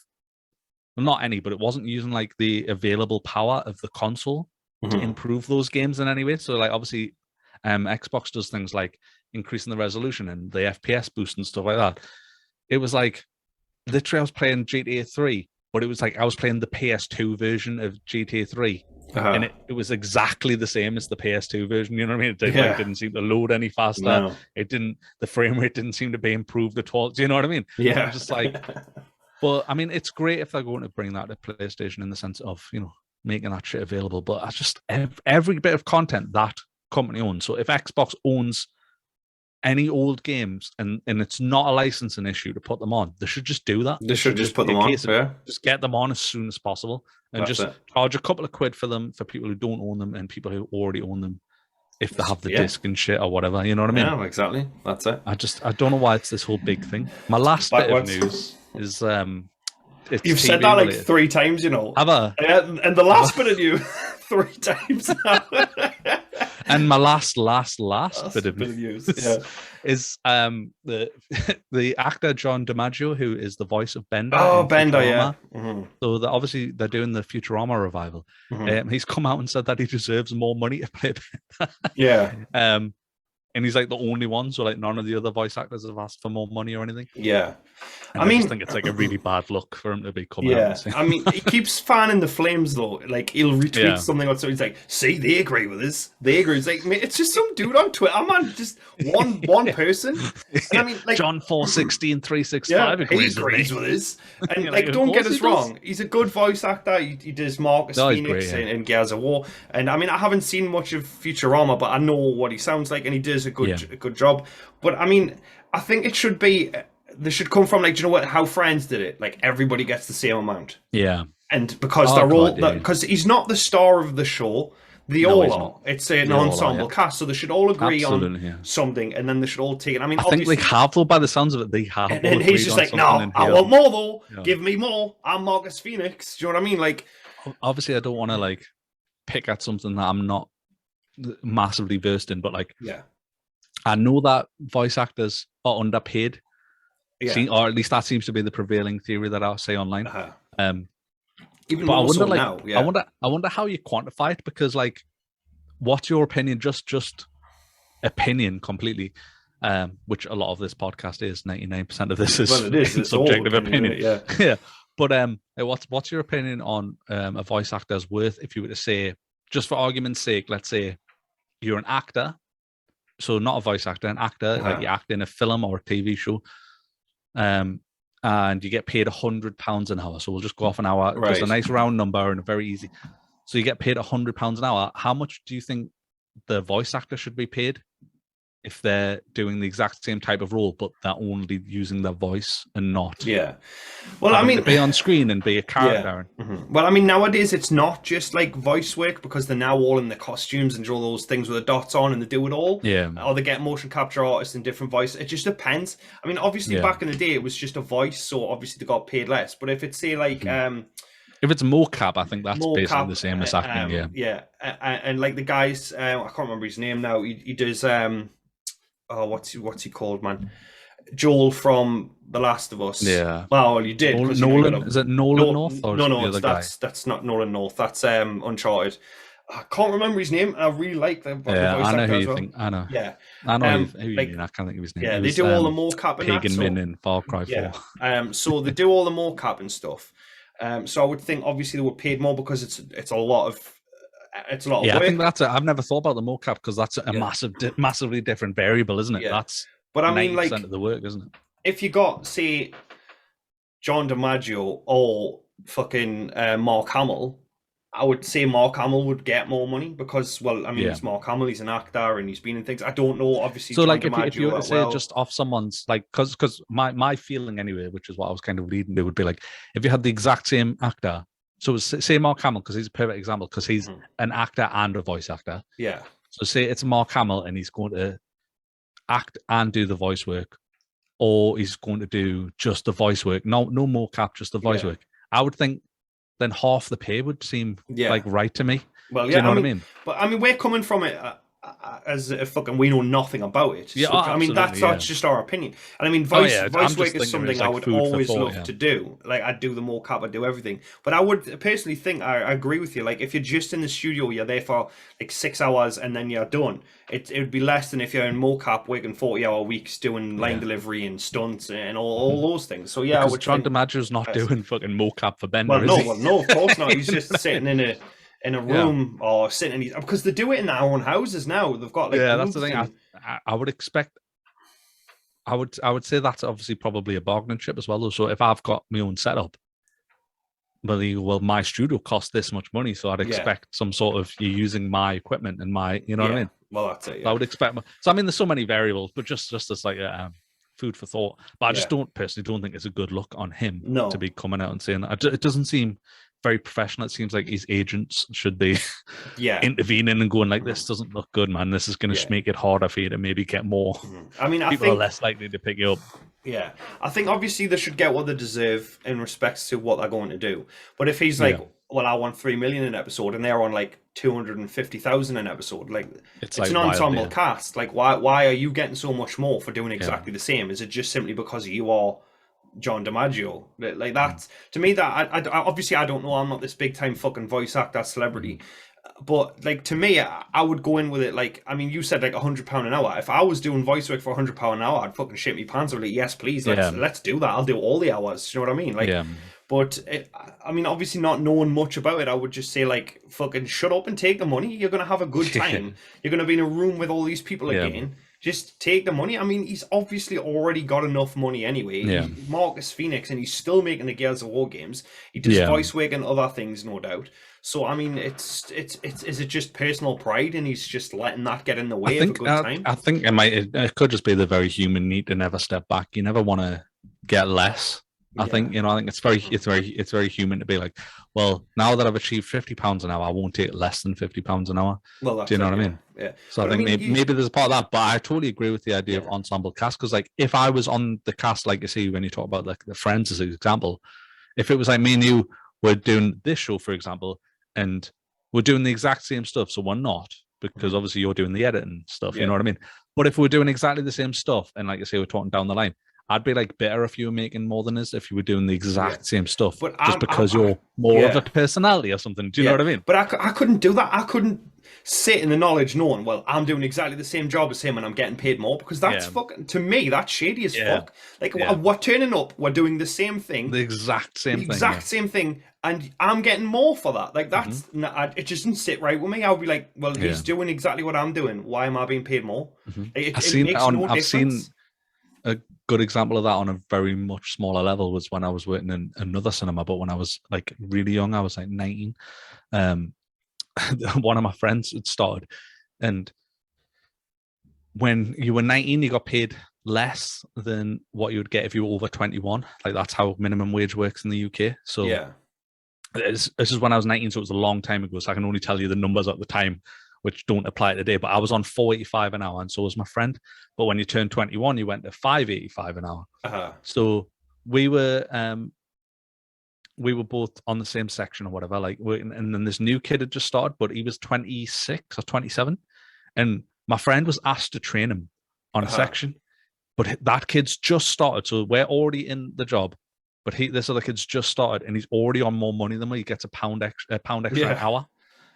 well, not any, but it wasn't using like the available power of the console to improve those games in any way. So, like, obviously, Xbox does things like increasing the resolution and the FPS boost and stuff like that. It was like, literally, I was playing GTA 3, but it was like I was playing the PS2 version of GTA 3. And it was exactly the same as the PS2 version. You know what I mean? It didn't seem to load any faster. No. The frame rate didn't seem to be improved at all. Do you know what I mean? Yeah. I'm just like, but I mean, it's great if they're going to bring that to PlayStation in the sense of, you know, making that shit available. But I just, every bit of content that company owns. So if Xbox owns any old games and it's not a licensing issue to put them on, they should just do that. They should just put them on. Yeah. Just get them on as soon as possible and charge a couple of quid for them for people who don't own them and people who already own them if they have the disc and shit or whatever. You know what I mean? Yeah, exactly. That's it. I don't know why it's this whole big thing. My last bit of news is you've said that like 3 times, you know. Have I? And the last bit of you 3 times now. And my last bit of news is the actor John DiMaggio, who is the voice of Bender. Oh, Bender, yeah. Mm-hmm. So obviously they're doing the Futurama revival. He's come out and said that he deserves more money to play Bender. Yeah. And he's like the only one, so like none of the other voice actors have asked for more money or anything. Yeah. And I just think it's like a really bad look for him to be coming out and saying. I mean, he keeps fanning the flames though. Like, he'll retweet something or something. He's like, see, they agree with us. They agree. It's like, mate, it's just some dude on Twitter, man. Just one person. And I mean, like, John 416-365 agrees with us. And like, don't get us wrong. He's a good voice actor. He does Marcus Phoenix in Gears of War. And I mean, I haven't seen much of Futurama, but I know what he sounds like, and he does a good job. But I mean, I think it should be. They should come from, like, do you know what? How Friends did it? Like, everybody gets the same amount. Yeah. And because because he's not the star of the show, they all are. It's an ensemble cast, so they should all agree on something, and then they should all take it. I mean, I think they have, though, by the sounds of it, they have. And he's just like, no, I want more though. Yeah. Give me more. I'm Marcus Phoenix. Do you know what I mean? Like, obviously, I don't want to like pick at something that I'm not massively versed in, but like, I know that voice actors are underpaid. Yeah. Or at least that seems to be the prevailing theory that I'll say online. Even more so now. Yeah. I wonder how you quantify it, because, like, what's your opinion? Just opinion completely. Which a lot of this podcast is. 99% of this is it's subjective opinion. Yeah. But what's your opinion on a voice actor's worth? If you were to say, just for argument's sake, let's say you're an actor, so not a voice actor, an actor, like you act in a film or a TV show. And you get paid £100 an hour. So we'll just go off an hour, just a nice round number and a very easy. So you get paid £100 an hour. How much do you think the voice actor should be paid if they're doing the exact same type of role, but they're only using their voice and not well, I mean, to be on screen and be a character. Well, I mean, nowadays it's not just like voice work, because they're now all in the costumes and draw those things with the dots on, and they do it all. Or they get motion capture artists in different voices. It just depends. I mean, obviously back in the day it was just a voice, so obviously they got paid less. But if it's say like if it's mocap, I think that's basically mocap, the same as acting. And like the guys, I can't remember his name now. He does what's he called, man? Joel from The Last of Us. Yeah. Well, you did. Nolan, is it Nolan North? Or no, that's not Nolan North. That's Uncharted. I can't remember his name. I really like the voice I know actor who as you well. think. I know. Yeah. I know who you mean. I can't think of his name. Yeah, they do all the mocap and Pagan Min in Far Cry 4. Yeah. So they do all the mocap and stuff. So I would think obviously they were paid more because it's a lot of work. I think that's it. I've never thought about the mocap because that's a massively different variable, isn't it? Yeah. That's but I mean, 90% of the work, isn't it? If you got, say, John DiMaggio or fucking Mark Hamill, I would say Mark Hamill would get more money because, well, I mean, it's Mark Hamill, he's an actor and he's been in things. I don't know, obviously. So, John like, DiMaggio if you were to say just off someone's, like, because my feeling anyway, which is what I was kind of leading to, would be like, if you had the exact same actor, so say Mark Hamill, because he's a perfect example, because he's an actor and a voice actor. Yeah. So say it's Mark Hamill and he's going to act and do the voice work, or he's going to do just the voice work. No mocap, just the voice work. I would think then half the pay would seem like right to me. Well, yeah, do you know what I mean? But I mean, we're coming from it as a fucking we know nothing about it. Yeah, so, I mean, that's just our opinion. And I mean, voice work is something I would always love to do. Like, I'd do the mocap, I'd do everything. But I would personally think, I agree with you. Like, if you're just in the studio, you're there for like 6 hours and then you're done. It would be less than if you're in mocap working 40-hour weeks doing line delivery and stunts and all those things. So yeah, because I would. John DiMaggio's not doing fucking mocap for Bender. No, of course not. He's just sitting in a room or sitting in because they do it in their own houses now. They've got like that's the thing. I would expect. I would say that's obviously probably a bargaining chip as well, though. So if I've got my own setup, well, my studio costs this much money, so I'd expect some sort of you using my equipment and my, you know what I mean? Well, that's it. I would expect. So I mean, there's so many variables, but just as like food for thought. But I just don't think it's a good look on him to be coming out and saying that. It doesn't seem very professional. It seems like his agents should be intervening and going like, this doesn't look good, man. This is going to make it harder for you to maybe get more. I mean, people are less likely to pick you up. Yeah, I think obviously they should get what they deserve in respects to what they're going to do. But if he's like, well, I want 3 million an episode, and they're on like 250,000 an episode, like it's an ensemble cast. Like, why are you getting so much more for doing exactly the same? Is it just simply because you are John DiMaggio? Like that to me, that I obviously I don't know. I'm not this big time fucking voice actor celebrity. But like to me, I would go in with it like, I mean, you said like £100 an hour. If I was doing voice work for £100 an hour, I'd fucking shit me pants. I'd be like, yes, please, let's do that. I'll do all the hours. You know what I mean? Like, but I mean, obviously not knowing much about it, I would just say like, fucking shut up and take the money. You're gonna have a good time. You're gonna be in a room with all these people again. Just take the money. I mean, he's obviously already got enough money anyway. Marcus Phoenix, and he's still making the Gears of War games. He does voice work and other things, no doubt. So I mean, is it just personal pride, and he's just letting that get in the way of a good time? I think it could just be the very human need to never step back. You never want to get less. I think it's very human to be like, well, now that I've achieved £50 an hour, I won't take less than £50 an hour. Well, do you know what I mean? Yeah. So I think maybe there's a part of that, but I totally agree with the idea of ensemble cast, because like if I was on the cast, like you see when you talk about like the Friends as an example, if it was like me and you were doing this show, for example, and we're doing the exact same stuff, so we're not, because obviously you're doing the editing stuff, you know what I mean? But if we're doing exactly the same stuff, and like you say, we're talking down the line, I'd be like better if you were making more than us if you were doing the exact same stuff, but just because you're more of a personality or something. Do you know what I mean? But I couldn't do that. I couldn't sit in the knowledge knowing, well, I'm doing exactly the same job as him and I'm getting paid more, because that's fucking, to me, that's shady as fuck. Like, we're turning up, we're doing the same thing. The exact same thing, and I'm getting more for that. Like, that's, it just didn't sit right with me. I'll be like, well, he's doing exactly what I'm doing. Why am I being paid more? I've seen a good example of that on a very much smaller level was when I was working in another cinema, but when I was like really young, I was like 19. One of my friends had started, and when you were 19, you got paid less than what you would get if you were over 21. Like that's how minimum wage works in the UK. So Yeah. this is when I was 19, so it was a long time ago. So I can only tell you the numbers at the time, which don't apply today. But I was on 4.85 an hour, and so was my friend. But when you turned 21, you went to 5.85 an hour. Uh-huh. So we were both on the same section or whatever. Like, and then this new kid had just started, but he was 26 or 27, and my friend was asked to train him on a section, but that kid's just started. So we're already in the job, but this other kid's just started, and he's already on more money than me. He gets a pound extra an hour,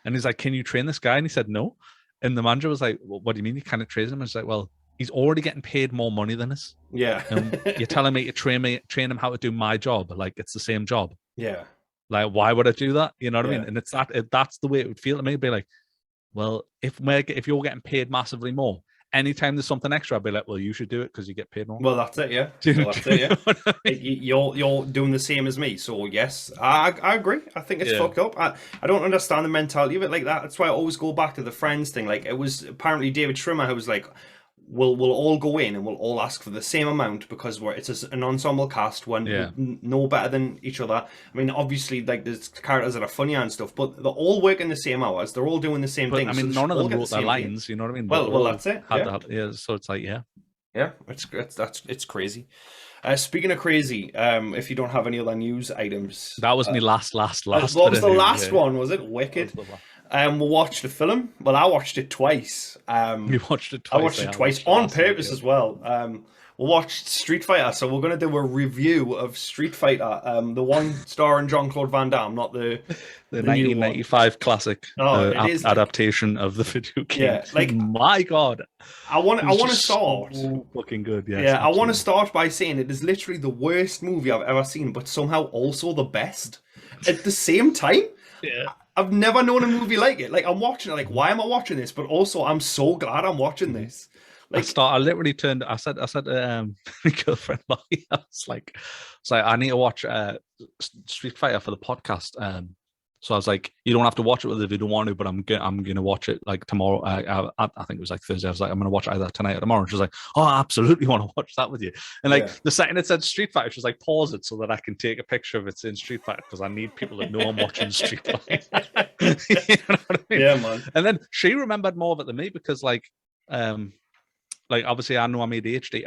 and he's like, "Can you train this guy?" And he said, "No." And the manager was like, well, "What do you mean you can't train him?" And it's like, "Well, he's already getting paid more money than us. Yeah. You're telling me to train him how to do my job? Like it's the same job. Yeah. Like, why would I do that? You know what I mean?" And it's that's the way it would feel to me. It'd be like, well, if you're getting paid massively more, anytime there's something extra, I'd be like, well, you should do it because you get paid more. Well, that's it, yeah. Well, that's it, yeah. You're doing the same as me, so yes, I agree. I think it's fucked up. I don't understand the mentality of it like that. That's why I always go back to the Friends thing. Like, it was apparently David Schwimmer who was like, we'll all go in and we'll all ask for the same amount because it's an ensemble cast. We're no better than each other. I mean, obviously, like there's characters that are funnier and stuff, but they're all working the same hours. They're all doing the same thing. I mean, so none of them wrote the their lines. You know what I mean? Well, that's it. So it's like, yeah, it's crazy. Speaking of crazy, if you don't have any other news items, that was my last. What was the last one? Was it Wicked? We watched the film. Well, I watched it twice. You watched it twice. I watched it twice on purpose as well. We watched Street Fighter, so we're going to do a review of Street Fighter, the one starring Jean-Claude Van Damme, not the 1995 classic adaptation of the video game. Yeah, like my God, I want to start. So fucking good, yes, yeah. Absolutely. I want to start by saying it is literally the worst movie I've ever seen, but somehow also the best at the same time. Yeah. I've never known a movie like it. Like, I'm watching it, like, why am I watching this? But also, I'm so glad I'm watching this. Like, I literally turned. I said, my girlfriend, Molly, I was like, I need to watch Street Fighter for the podcast. So I was like, you don't have to watch it if you don't want to, but I'm gonna watch it like tomorrow. I think it was like Thursday. I was like, I'm gonna watch it either tonight or tomorrow. And she was like, oh, I absolutely want to watch that with you. And like the second it said Street Fighter, she was like, pause it so that I can take a picture of it in Street Fighter because I need people to know I'm watching Street Fighter. You know what I mean? Yeah, man. And then she remembered more of it than me because like obviously I know I'm ADHD.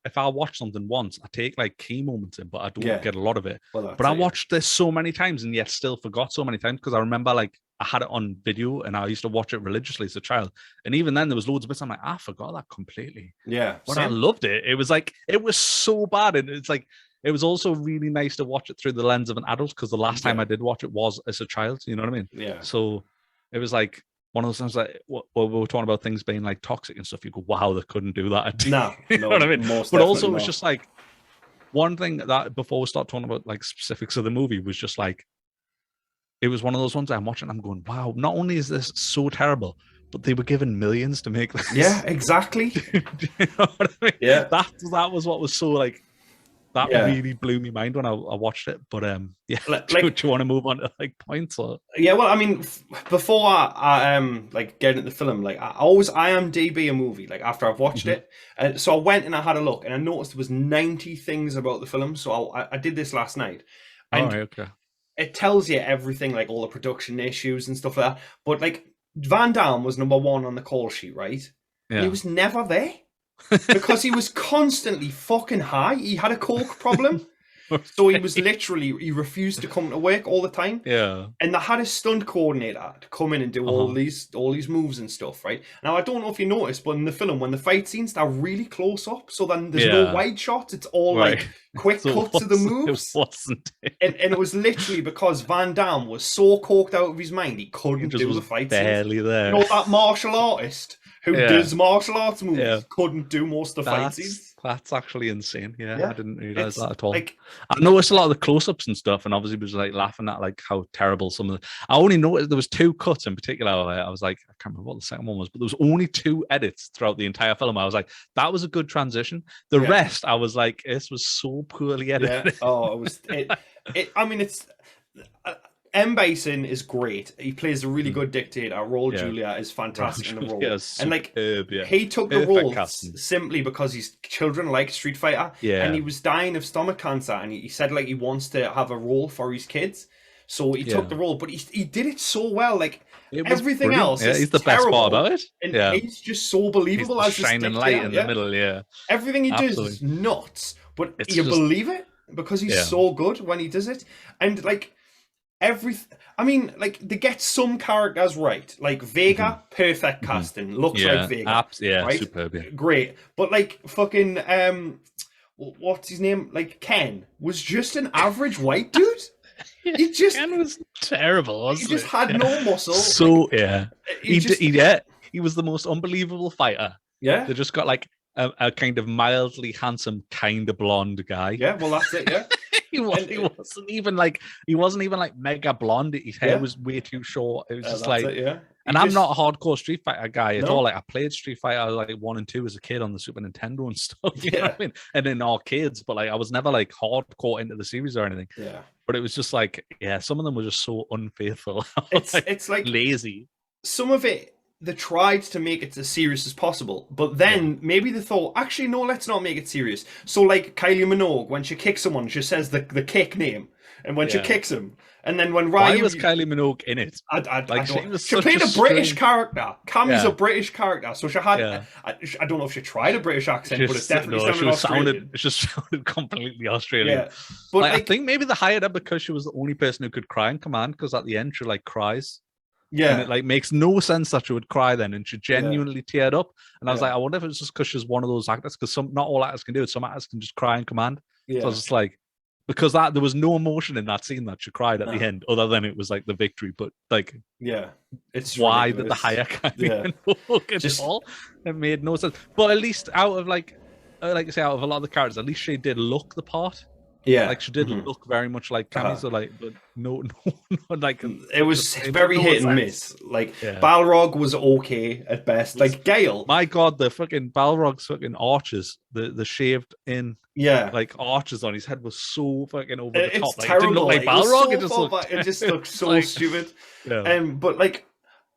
If I watch something once, I take like key moments in, but I don't get a lot of it. Well, but I watched this so many times and yet still forgot so many times because I remember like I had it on video and I used to watch it religiously as a child. And even then there was loads of bits I'm like, I forgot that completely. Yeah. But I loved it. It was like, it was so bad. And it's like, it was also really nice to watch it through the lens of an adult because the last time I did watch it was as a child. You know what I mean? Yeah. So it was like, one of those things like we were talking about things being like toxic and stuff. You go, wow, they couldn't do that. No, you know what I mean? But also, it was just like one thing that before we start talking about like specifics of the movie was just like it was one of those ones I'm watching. I'm going, wow, not only is this so terrible, but they were given millions to make this. Yeah, exactly. Do you know what I mean? Yeah, that was what was so like. That really blew me mind when I watched it. But do you want to move on to like points or? Yeah, well, I mean, before I like get into the film, like I always IMDb a movie like after I've watched it, and so I went and I had a look and I noticed there was 90 things about the film. So I did this last night, and it tells you everything, like all the production issues and stuff like that. But like Van Damme was number 1 on the call sheet, right? Yeah. And he was never there. Because he was constantly fucking high. He had a coke problem. So he was he refused to come to work all the time. Yeah. And they had a stunt coordinator to come in and do all these moves and stuff, right? Now, I don't know if you noticed, but in the film, when the fight scenes, they're really close up. So then there's no wide shots. It's all like quick cuts of the moves. And it was literally because Van Damme was so coked out of his mind, he couldn't do the fight scenes. Barely there. You know, that martial artist who does martial arts movies couldn't do most of the fight scenes. That's actually insane. Yeah, I didn't realize that at all. Like, I noticed a lot of the close-ups and stuff, and obviously was like laughing at like how terrible some of the. I only noticed there was 2 cuts in particular. I was like, I can't remember what the second one was, but there was only 2 edits throughout the entire film. I was like, that was a good transition. The rest, I was like, this was so poorly edited. Yeah. Oh, it was. I mean, it's. M. Bison is great. He plays a really Mhm. good dictator. Raul Yeah. Julia is fantastic in the role. Yeah, And like superb, yeah. he took the Perfect role casting. simply because his children like Street Fighter, and Yeah. he was dying of stomach cancer, and he said like he wants to have a role for his kids, so he took Yeah. the role. But he did it so well. Like It was everything brilliant. else Yeah, is he's the best part terrible, about it. and Yeah. he's just so He's believable the as this shining dictator. light in the middle, yeah. Everything he does Absolutely. is nuts, but It's you just- believe it because he's Yeah. so good when he does it, and like. I mean, like they get some characters right. Like Vega, perfect casting, looks Yeah. like Vega, Yeah, right? superb, yeah. Great. But like fucking what's his name? Like Ken was just an average white dude. He just Ken was terrible, he wasn't just it? had no muscle. So yeah. He just He was the most unbelievable fighter. yeah. They just got like a kind of mildly handsome, kind of blonde guy. Yeah, well that's it, yeah. He wasn't even like mega blonde. His hair Yeah. was way too short. It was just That's like, it, yeah. and I'm not a hardcore Street Fighter guy at No. all. Like I played Street Fighter like 1 and 2 as a kid on the Super Nintendo and stuff. You know Yeah. what I mean? And in arcades, but like I was never like hardcore into the series or anything. Yeah. But it was just like, yeah, some of them were just so unfaithful. It's like lazy. some of it they tried to make it as serious as possible, but then maybe they thought, actually, no, let's not make it serious. So, like Kylie Minogue, when she kicks someone, she says the kick name, and when she kicks him, and then when Ryu, why was Kylie Minogue in it? I Like don't, she played a British character. Cammy's Yeah. a British character, so she had. Yeah. I don't know if she tried a British accent, but it definitely it Australian. just sounded completely Australian. Yeah, but like, I think maybe they hired her because she was the only person who could cry in command. Because at the end she like cries. yeah, And it like makes no sense that she would cry then, and she genuinely teared up. And I was Yeah. like, I wonder if it's just because she's one of those actors. Because not all actors can do it. Some actors can just cry in command. yeah. So I was just like, because there was no emotion in that scene that she cried at the end, other than it was like the victory. But like, Yeah, it's why did the ridiculous. hire Kylie Yeah. Minogue at Just- all? It made no sense. But at least out of like I say, out of a lot of the characters, at least she did look the part. Yeah, Like she did Mhm. look very much like Cammy. So like, but no, like It was it very made no hit and sense. miss. Like Yeah. Balrog was okay at best. Like Gale, My God, the fucking Balrog's fucking arches, the shaved in yeah, like arches on his head was so fucking over the it's top. Like, terrible. it didn't look like It was Balrog. so It just far looked. back. It just looked so like- stupid. Yeah. But like,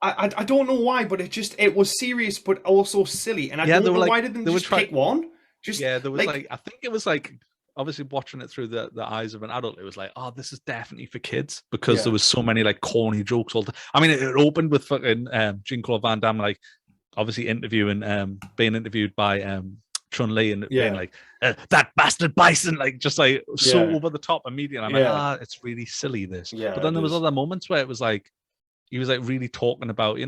I don't know why, but it was serious, but also silly. And I Yeah, don't they know were like- why didn't they were just try- pick one. Just Yeah, there was like I think it was like obviously watching it through the eyes of an adult, it was like, oh, this is definitely for kids because Yeah. there was so many like corny jokes all the I mean, it opened with fucking Jean-Claude Van Damme like obviously being interviewed by Chun-Li and being like that bastard bison, like just like so Yeah. over the top immediately. I'm Yeah. like, it's really silly this. Yeah, But then it there was is. other moments where it was like he was like really talking about,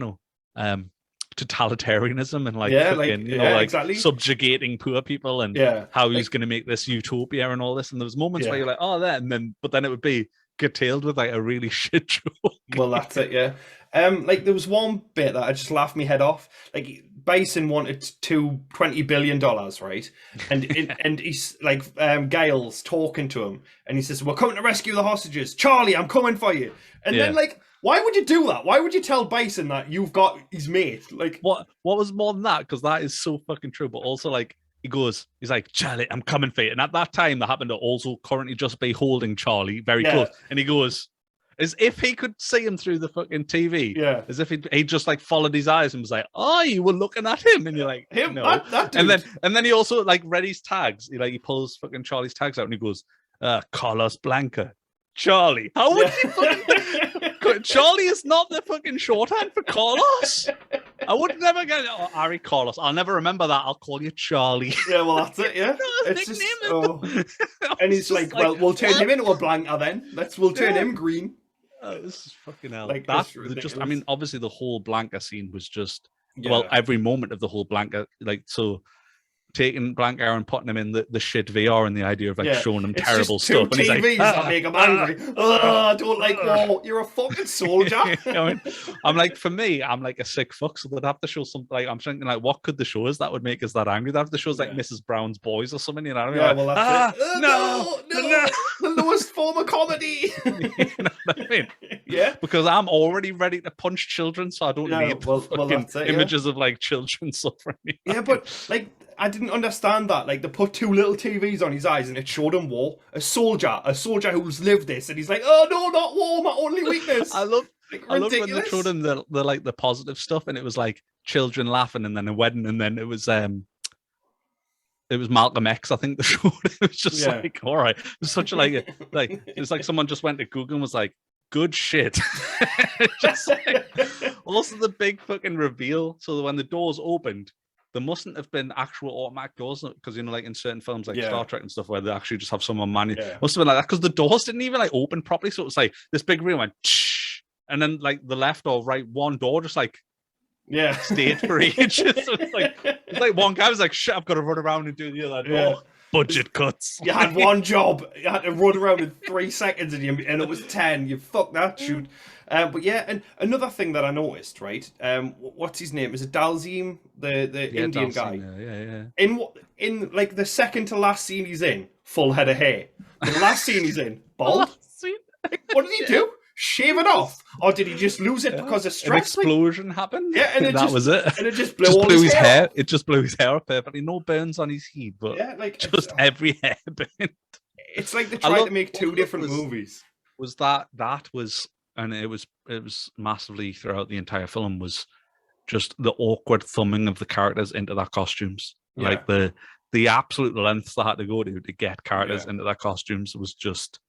totalitarianism and like Yeah, fucking, like- like exactly. subjugating poor people and Yeah, how he's like- going to make this utopia and all this. And there was moments where Yeah. you're like, oh, that, and then but then it would be curtailed with like a really shit joke. Well, that's it, yeah. Like there was one bit that I just laughed my head off. Like Bison wanted $20 billion, right? And he's like Gale's talking to him, and he says, "We're coming to rescue the hostages, Charlie. I'm coming for you." And then like, why would you do that? Why would you tell Bison that you've got his mate? Like, What was more than that? Because that is so fucking true. But also like he's like, Charlie, I'm coming for you. And at that time, that happened to also currently just be holding Charlie very close. And he goes, as if he could see him through the fucking TV. Yeah. As if he just like followed his eyes and was like, oh, you were looking at him. And you're like, him, no. that dude. And then he also like read his tags. He pulls fucking Charlie's tags out and he goes, Carlos Blanca. Charlie. How would you fucking Charlie is not the fucking shorthand for Carlos. I would never get Harry Carlos. I'll never remember that. I'll call you Charlie. Yeah, well, that's it. Yeah, It's just, and he's like, well, we'll turn him into a Blanca then. We'll turn him green. Oh, this is fucking hell. Like, That it's just, I ridiculous. mean, obviously the whole Blanca scene was just Yeah. every moment of the whole Blanca, like so. Taking Blanca and putting him in the shit VR and the idea of like showing him It's terrible just two stuff. And he's like, TVs that make him angry. I don't like war. You're a fucking soldier. I mean, I'm like, for me, I'm like a sick fuck, so they'd have to show something. Like, I'm thinking, like, what could the show is that would make us that angry? They'd have to show us like Mrs. Brown's Boys or something, you know what I mean? Yeah, Like, well, that's it. no, The lowest form of comedy. you know what I mean? Yeah. Because I'm already ready to punch children, so I don't Yeah, need well, fucking that's it, yeah. images of like children suffering. Yeah, but like I didn't understand that. Like, they put two little TVs on his eyes and it showed him war. A soldier who's lived this, and he's like, oh no, not war, my only weakness. I love Like, I love when they ridiculous. showed him the like the positive stuff, and it was like children laughing, and then a wedding, and then it was Malcolm X, I think, the show. It was just like, all right, it was such a like it's like someone just went to Google and was like, good shit. Just like, also the big fucking reveal. So when the doors opened, there mustn't have been actual automatic doors, because like in certain films like Star Trek and stuff where they actually just have someone manually. Must have been like that because the doors didn't even like open properly. So it was like this big room went, and then like the left or right one door just like stayed for ages. So it's like one guy was like, shit, I've got to run around and do the other door. Budget cuts. You had one job. You had to run around in 3 seconds and it was 10. You fuck that shoot. But yeah, and another thing that I noticed, right? What's his name? Is it Dalzim, the Indian guy? In like the second to last scene he's in, full head of hair. The last scene he's in, bald. What did he do? Shave it off, or did he just lose it because of stress? An explosion happened. Yeah, and that was it. And it just blew all his hair. It just blew his hair up perfectly. No burns on his head, but like just every hair burn. It's like they tried to make two different movies. Was that was, and it was massively throughout the entire film, was just the awkward thumbing of the characters into their costumes. Like the absolute lengths they had to go to get characters into their costumes was just.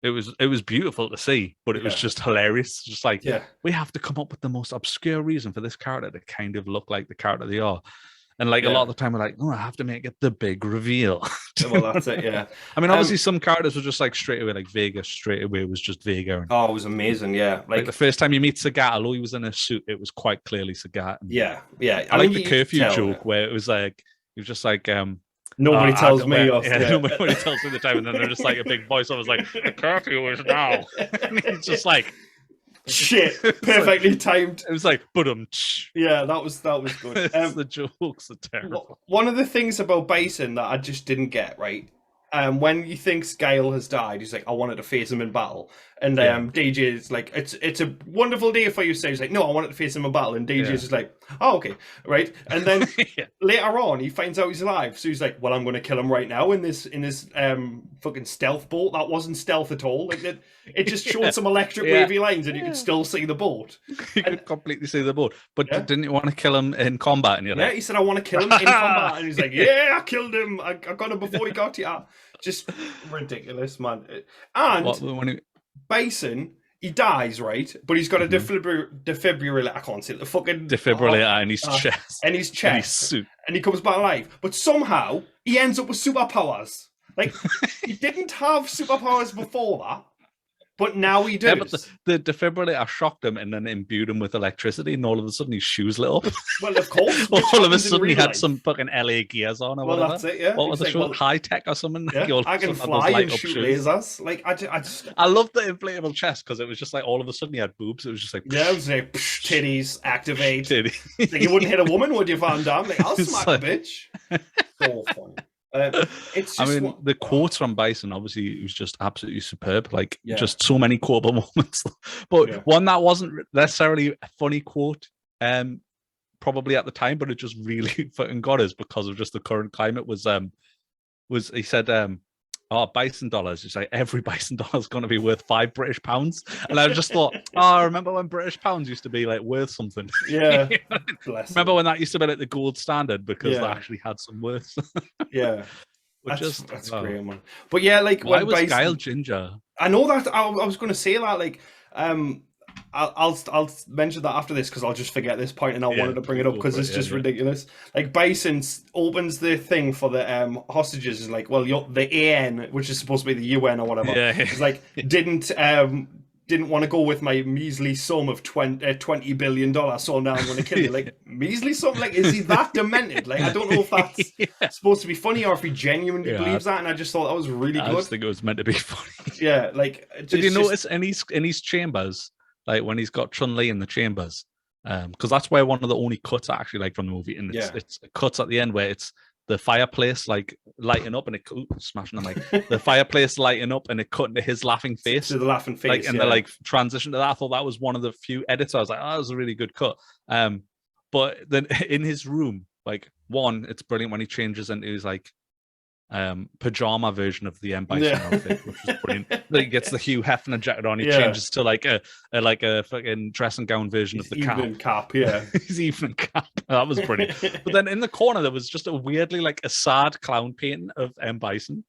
It was beautiful to see, but it was just hilarious. Just like, we have to come up with the most obscure reason for this character to kind of look like the character they are. And like a lot of the time we're like, oh, I have to make it the big reveal. Well, that's it, yeah. I mean, obviously some characters were just like straight away, like Vega straight away was just Vega. Oh, it was amazing, yeah. Like the first time you meet Sagat, although he was in a suit, it was quite clearly Sagat. Yeah. I like the curfew joke where it was like, he was just like, nobody tells me. Nobody tells me the time, and then they're just like a big voice. I was like, the curfew is now. And he's just like, shit, perfectly timed. It was like, yeah, that was good. The jokes are terrible. One of the things about Bison that I just didn't get, right? When he thinks Gale has died, he's like, I wanted to face him in battle. And DJ is like, it's a wonderful day for you. So he's like, no, I wanted to face him in battle. And DJ is just like, oh, okay, right. And then later on, he finds out he's alive. So he's like, well, I'm going to kill him right now in this fucking stealth boat. That wasn't stealth at all. Like it just showed some electric wavy lines, and you could still see the boat. You could completely see the boat. But didn't you want to kill him in combat? And you're like, he said, I want to kill him in combat. And he's like, yeah, I killed him. I got him before he got here. Just ridiculous, man. And Bison, he dies, right? But he's got a defibrillator. I can't say it. The fucking defibrillator in his chest. And his chest. And his suit. And he comes back alive. But somehow he ends up with superpowers. Like, he didn't have superpowers before that. But now he does. Yeah, but the defibrillator shocked him and then imbued him with electricity, and all of a sudden his shoes lit up. Well, of course. All of a sudden he had some fucking LA gears on or whatever. Well, that's it, yeah. What was the show? High Tech or something? Yeah, I can fly and shoot lasers. Like, I love the inflatable chest because it was just like all of a sudden he had boobs. It was just like... Yeah, it was like, titties, activate. Titties. Like, you wouldn't hit a woman, would you, Van Damme? Like, I'll smack a bitch. So funny. It's just the quotes from Bison, obviously, it was just absolutely superb. Like, just so many quotable moments. But one that wasn't necessarily a funny quote, probably at the time, but it just really fucking got us because of just the current climate. Was he said, "Oh, bison dollars." It's like every bison dollar is going to be worth £5 British, and I just thought, oh, I remember when British pounds used to be like worth something. Yeah, remember when that used to be like the gold standard because they actually had some worth. Yeah, that's great, man. But yeah, like why was Guile ginger? I know that I was going to say that, like, I'll mention that after this because I'll just forget this point and I wanted to bring it up because it's just ridiculous. Like, Bison opens the thing for the hostages is like, well, the AN, which is supposed to be the UN or whatever, is like didn't want to go with my measly sum of $20 billion, so now I'm going to kill you. Like, measly sum? Like, is he that demented? Like, I don't know if that's supposed to be funny or if he genuinely believes that, and I just thought that was really good. I just think it was meant to be funny. Yeah, like... Did you notice in his chambers, like when he's got Chun-Li in the chambers, because that's where one of the only cuts I actually like from the movie, and it's cuts at the end where it's the fireplace like lighting up and it smashing them like the fireplace lighting up and it cut into his laughing face. To the laughing face, like, and the like transition to that. I thought that was one of the few edits. I was like, oh, that was a really good cut. But then in his room, like one, it's brilliant when he changes into his like pajama version of the M Bison outfit, which was brilliant. Like, he gets the Hugh Hefner jacket on, he changes to like a fucking dressing gown version of the evening cap. Yeah. His evening cap. That was brilliant. But then in the corner there was just a weirdly like a sad clown painting of M Bison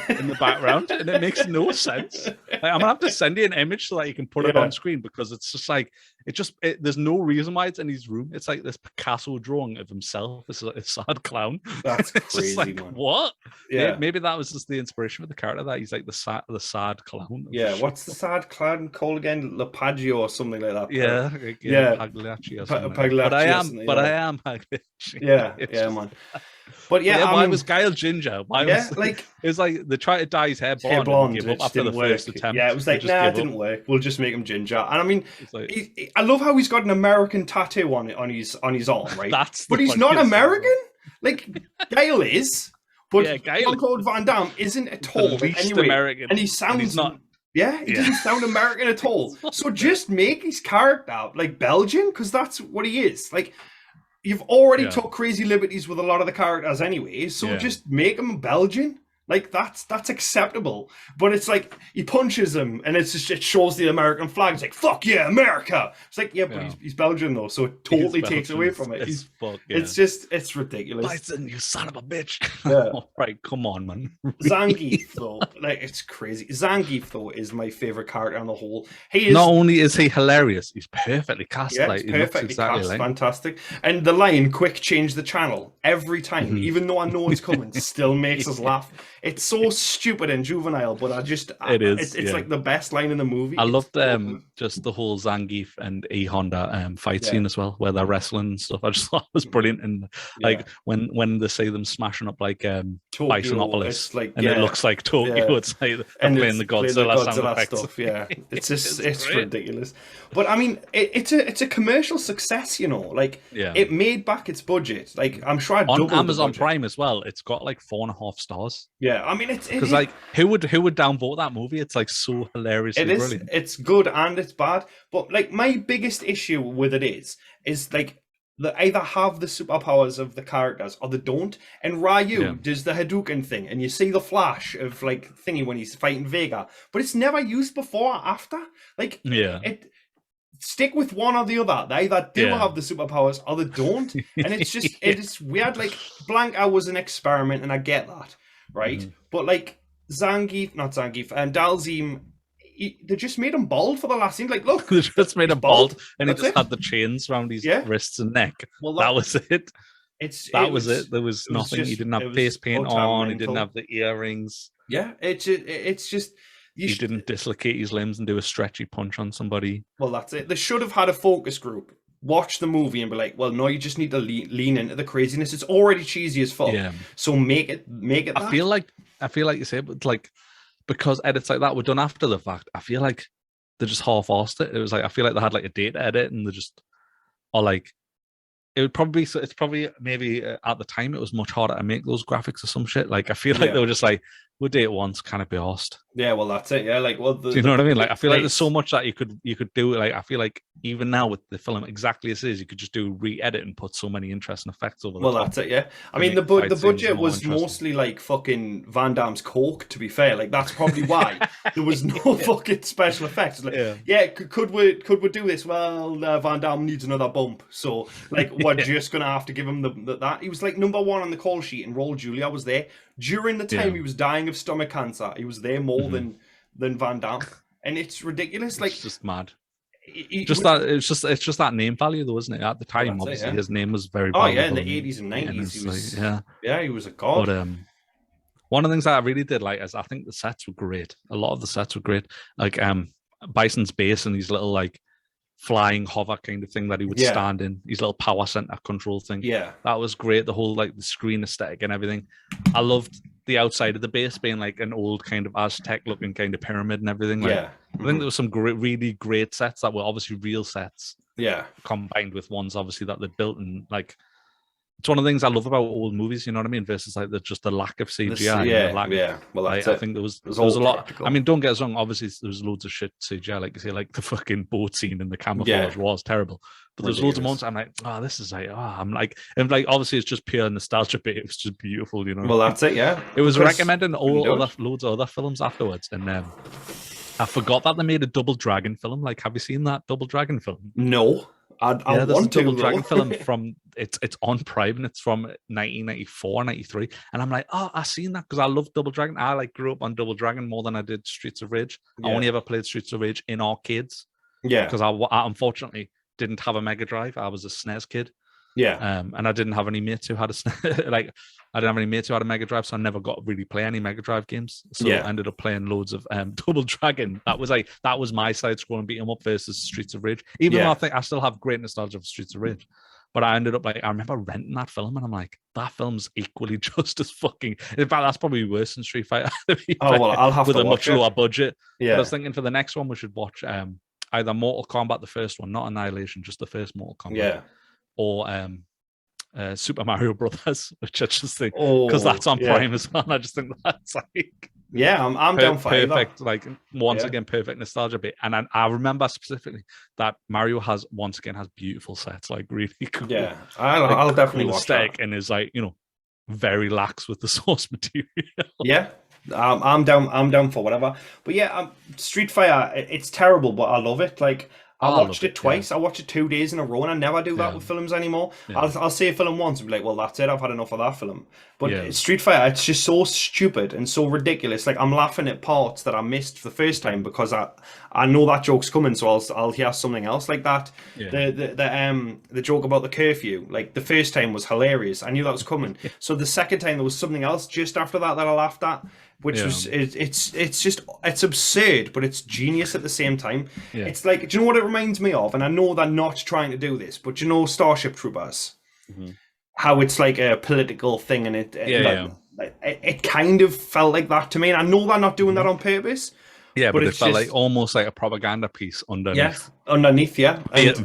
in the background, and it makes no sense. Like, I'm gonna have to send you an image so that you can put it on screen, because it's just like there's no reason why it's in his room. It's like this Picasso drawing of himself. It's like a sad clown. That's crazy, just like, man. What? Yeah, maybe that was just the inspiration for the character, that he's like the sad clown. Yeah, what's the sad clown called again? Lepaggio or something like that. Yeah. Pagliacci or something. But I am Pagliacci. Yeah, man. But why was Guile ginger? It was like they tried to dye his hair blonde, and give up after the first attempt. Yeah, it was like, nah, it didn't work. We'll just make him ginger. And I mean, I love how he's got an American tattoo on his arm, right? But he's not American. Like, Guile is. But Jean-Claude Van Damme isn't at all American, and he sounds not. Yeah, he doesn't sound American at all. So just make his character like Belgian, because that's what he is. Like, you've already took crazy liberties with a lot of the characters anyway, so just make him Belgian. Like, that's acceptable. But it's like he punches him, and it's just, it shows the American flag. It's like, fuck yeah, America. It's like, but he's Belgian though, so it totally takes away from it. It's ridiculous. Bison, you son of a bitch. Yeah. Right, come on, man. Zangief though, like, it's crazy. Zangief though is my favorite character on the whole. He is, not only is he hilarious, he's perfectly cast. Yeah, like, perfectly cast, fantastic. And the line, quick change the channel, every time, even though I know it's coming, still makes us laugh. It's so stupid and juvenile, but it's like the best line in the movie. I loved just the whole Zangief and E Honda fight scene as well, where they're wrestling and stuff. I just thought it was brilliant. And like when they see them smashing up like Bisonopolis, like, and it looks like Tokyo, it's like they're playing the Godzilla sound effects. Stuff. Yeah, it's ridiculous. But I mean, it's a commercial success, you know. Like, it made back its budget. Like, I'm sure on Amazon Prime as well. It's got like 4.5 stars. Yeah, I mean, it's because like who would downvote that movie? It's like so hilariously brilliant. It's good and it's bad, but like my biggest issue with it is like they either have the superpowers of the characters or they don't. And Ryu does the Hadouken thing, and you see the flash of like thingy when he's fighting Vega, but it's never used before or after. Like, stick with one or the other. They either do have the superpowers or they don't, and it's just it's weird. Like, Blanca was an experiment, and I get that. Right, but like Zangief and Dalzim, they just made him bald for the last scene. Like, look, they just made him bald, and he just had the chains around his wrists and neck. Well, that was it. That was it. There was nothing. He didn't have face paint on. He didn't have the earrings. Yeah, it's just. He didn't dislocate his limbs and do a stretchy punch on somebody. Well, that's it. They should have had a focus group. Watch the movie and be like, well, no, you just need to lean into the craziness. It's already cheesy as fuck. Yeah. So make it. I feel like you say, but like, because edits like that were done after the fact, I feel like they just half-arsed it. It was like, I feel like they had like a date edit, and they just, or like, it would probably be. It's probably maybe at the time it was much harder to make those graphics or some shit. Like, I feel like they were just like, we'll date it once, kind of be arsed. Yeah, well, that's it. Yeah, like, well, do you know what I mean? Like, I feel like there's so much that you could do. Like, I feel like even now with the film exactly as it is, you could just do re-edit and put so many interesting effects over. Well, that's it. Yeah, I mean, the budget was mostly like fucking Van Damme's coke. To be fair, like, that's probably why there was no fucking special effects. Like, could we do this? Well, Van Damme needs another bump, so like we're just gonna have to give him that. He was like number one on the call sheet, and Raul Julia was there during the time he was dying of stomach cancer. He was there more than Van Damme, and it's ridiculous. Like, it's just mad. It's just that name value though, isn't it? At the time, obviously, his name was very. Oh yeah, in the 80s and 90s, he was. He was a god. But one of the things that I really did like is I think the sets were great. A lot of the sets were great. Like Bison's base and his little like flying hover kind of thing that he would stand in, his little power center control thing. Yeah, that was great. The whole like the screen aesthetic and everything. I loved the outside of the base being like an old kind of Aztec looking kind of pyramid and everything. Like, I think there was some really great sets that were obviously real sets. Yeah, combined with ones obviously that they built and like it's one of the things I love about old movies, you know what I mean? Versus like just the lack of CGI. Yeah. Well, that's I it. think there was a all lot. practical. I mean, don't get us wrong. Obviously, there was loads of shit CGI, like you say, like the fucking boat scene and the camouflage was terrible. But there's loads of moments I'm like, oh, this is like, I'm like, and like obviously it's just pure nostalgia, but it was just beautiful, you know. Well, that's it. Yeah. It was recommending loads of other films afterwards, and I forgot that they made a Double Dragon film. Like, have you seen that Double Dragon film? No. I there's want a Double to, Dragon film from it's on Prime and it's from 1994, 93. And I'm like, oh, I seen that because I love Double Dragon. I like grew up on Double Dragon more than I did Streets of Rage. I only ever played Streets of Rage in arcades. Yeah. Because I unfortunately didn't have a Mega Drive. I was a SNES kid. Yeah. And I didn't have any mates who had a like I didn't have any mates who had a Mega Drive, so I never got to really play any Mega Drive games. So I ended up playing loads of Double Dragon. That was my side scrolling beat 'em up versus Streets of Rage. Even though I think I still have great nostalgia for Streets of Rage. But I ended up like I remember renting that film and I'm like, that film's equally just as fucking. In fact, that's probably worse than Street Fighter. I'll have with to a much lower budget. Yeah. But I was thinking for the next one we should watch either Mortal Kombat, the first one, not Annihilation, just the first Mortal Kombat. Yeah. Or Super Mario Brothers, which I just think because that's on Prime as well. I just think that's like I'm down for perfect. Like once again, perfect nostalgia bit. And I remember specifically that Mario has beautiful sets, like really cool. Yeah, I'll definitely watch that. And is like very lax with the source material. Yeah. I'm down for whatever. But yeah, Street Fighter, it's terrible, but I love it. Like I watched it twice. Yeah. I watched it 2 days in a row, and I never do that with films anymore. Yeah. I'll see a film once and be like, well, that's it. I've had enough of that film. But Street Fighter, it's just so stupid and so ridiculous. Like I'm laughing at parts that I missed the first time because I know that joke's coming, so I'll hear something else like that. Yeah. The joke about the curfew, like the first time was hilarious. I knew that was coming. So the second time there was something else just after that I laughed at. Which was it's absurd, but it's genius at the same time. Yeah. It's like, do you know what it reminds me of? And I know they're not trying to do this, but you know Starship Troopers, how it's like a political thing, and it kind of felt like that to me. And I know they're not doing that on purpose. Yeah, but it felt like almost like a propaganda piece underneath. Yeah, underneath,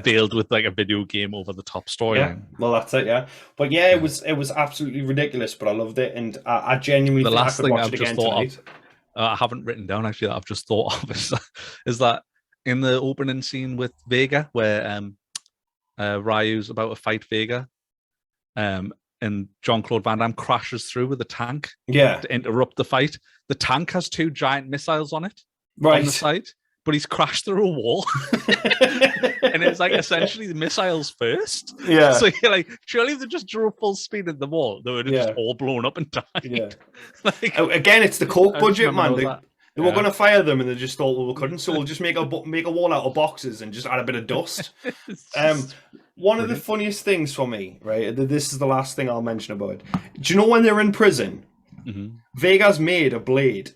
veiled with like a video game over the top storyline. Yeah, well, that's it. Yeah, but it was absolutely ridiculous, but I loved it, and I genuinely the think last I could thing watch I've it again just thought tonight. I haven't written down actually that I've just thought of is that in the opening scene with Vega where Ryu's about to fight Vega, and Jean-Claude Van Damme crashes through with a tank to interrupt the fight. The tank has 2 giant missiles on it. Right. On the side, but he's crashed through a wall, and it's like essentially the missiles first. Yeah. So you're like, surely if they just drove full speed at the wall, they would have just all blown up and died. Yeah. Like, again, it's the Coke budget, man. They were going to fire them, and they just thought, well, we couldn't, so we'll just make a wall out of boxes and just add a bit of dust. One of the funniest things for me, right? This is the last thing I'll mention about it. Do you know when they're in prison? Vega's made a blade.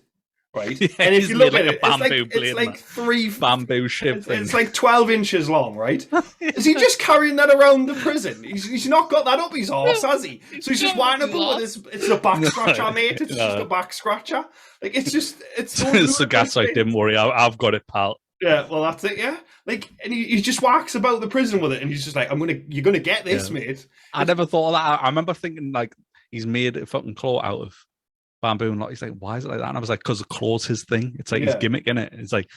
Right, and if you look at it, it's like 3 bamboo ship thing. It's like 12 inches long, right? Is he just carrying that around the prison? He's not got that up his arse, has he? So he's just winding about with his. It's a back scratcher, mate. It's just a back scratcher. Like it's so. So Gat's like, don't worry, I've got it, pal. Yeah, well that's it. Yeah, like, and he just whacks about the prison with it, and he's just like, you're gonna get this, mate. I never thought of that. I remember thinking like he's made a fucking claw out of bamboo, and he's like, why is it like that? And I was like, because the claw's his thing. It's like his gimmick, in it. It's like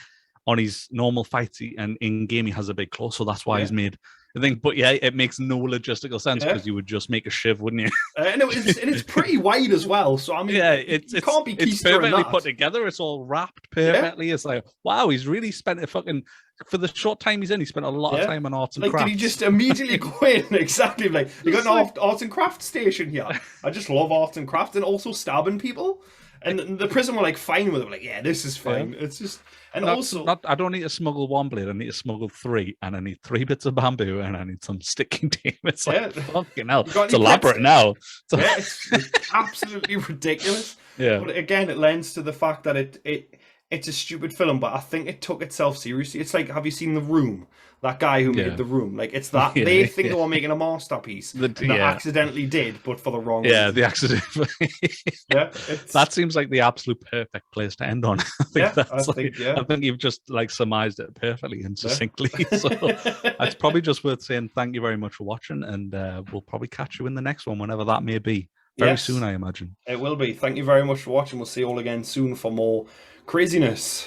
on his normal fights and in game he has a big claw, so that's why he's made the thing. But it makes no logistical sense because you would just make a shiv, wouldn't you? And it's pretty wide as well. So I mean, it can't be it's perfectly put together. It's all wrapped perfectly. It's like, wow, he's really spent a fucking. For the short time he's in, he spent a lot of time on arts and crafts. Did he just immediately go in? Exactly. Like, you got an arts and crafts station here. I just love arts and crafts and also stabbing people. And the prison were like fine with it. Like, yeah, this is fine. Yeah. It's just, and I don't need to smuggle 1 blade. I need to smuggle 3, and I need 3 bits of bamboo, and I need some sticking tape. It's like fucking hell. It's elaborate now. It's absolutely ridiculous. Yeah. But again, it lends to the fact that it it's a stupid film, but I think it took itself seriously. It's like, have you seen The Room? That guy who Yeah. made The Room. Like, it's that. Yeah, They think yeah. they were making a masterpiece, and they Yeah. accidentally did, but for the wrong Yeah, reason. the accident. Yeah, That seems like the absolute perfect place to end on. I think I think you've just like surmised it perfectly and succinctly. So it's probably just worth saying thank you very much for watching, and we'll probably catch you in the next one, whenever that may be. Very soon, I imagine. It will be. Thank you very much for watching. We'll see you all again soon for more craziness.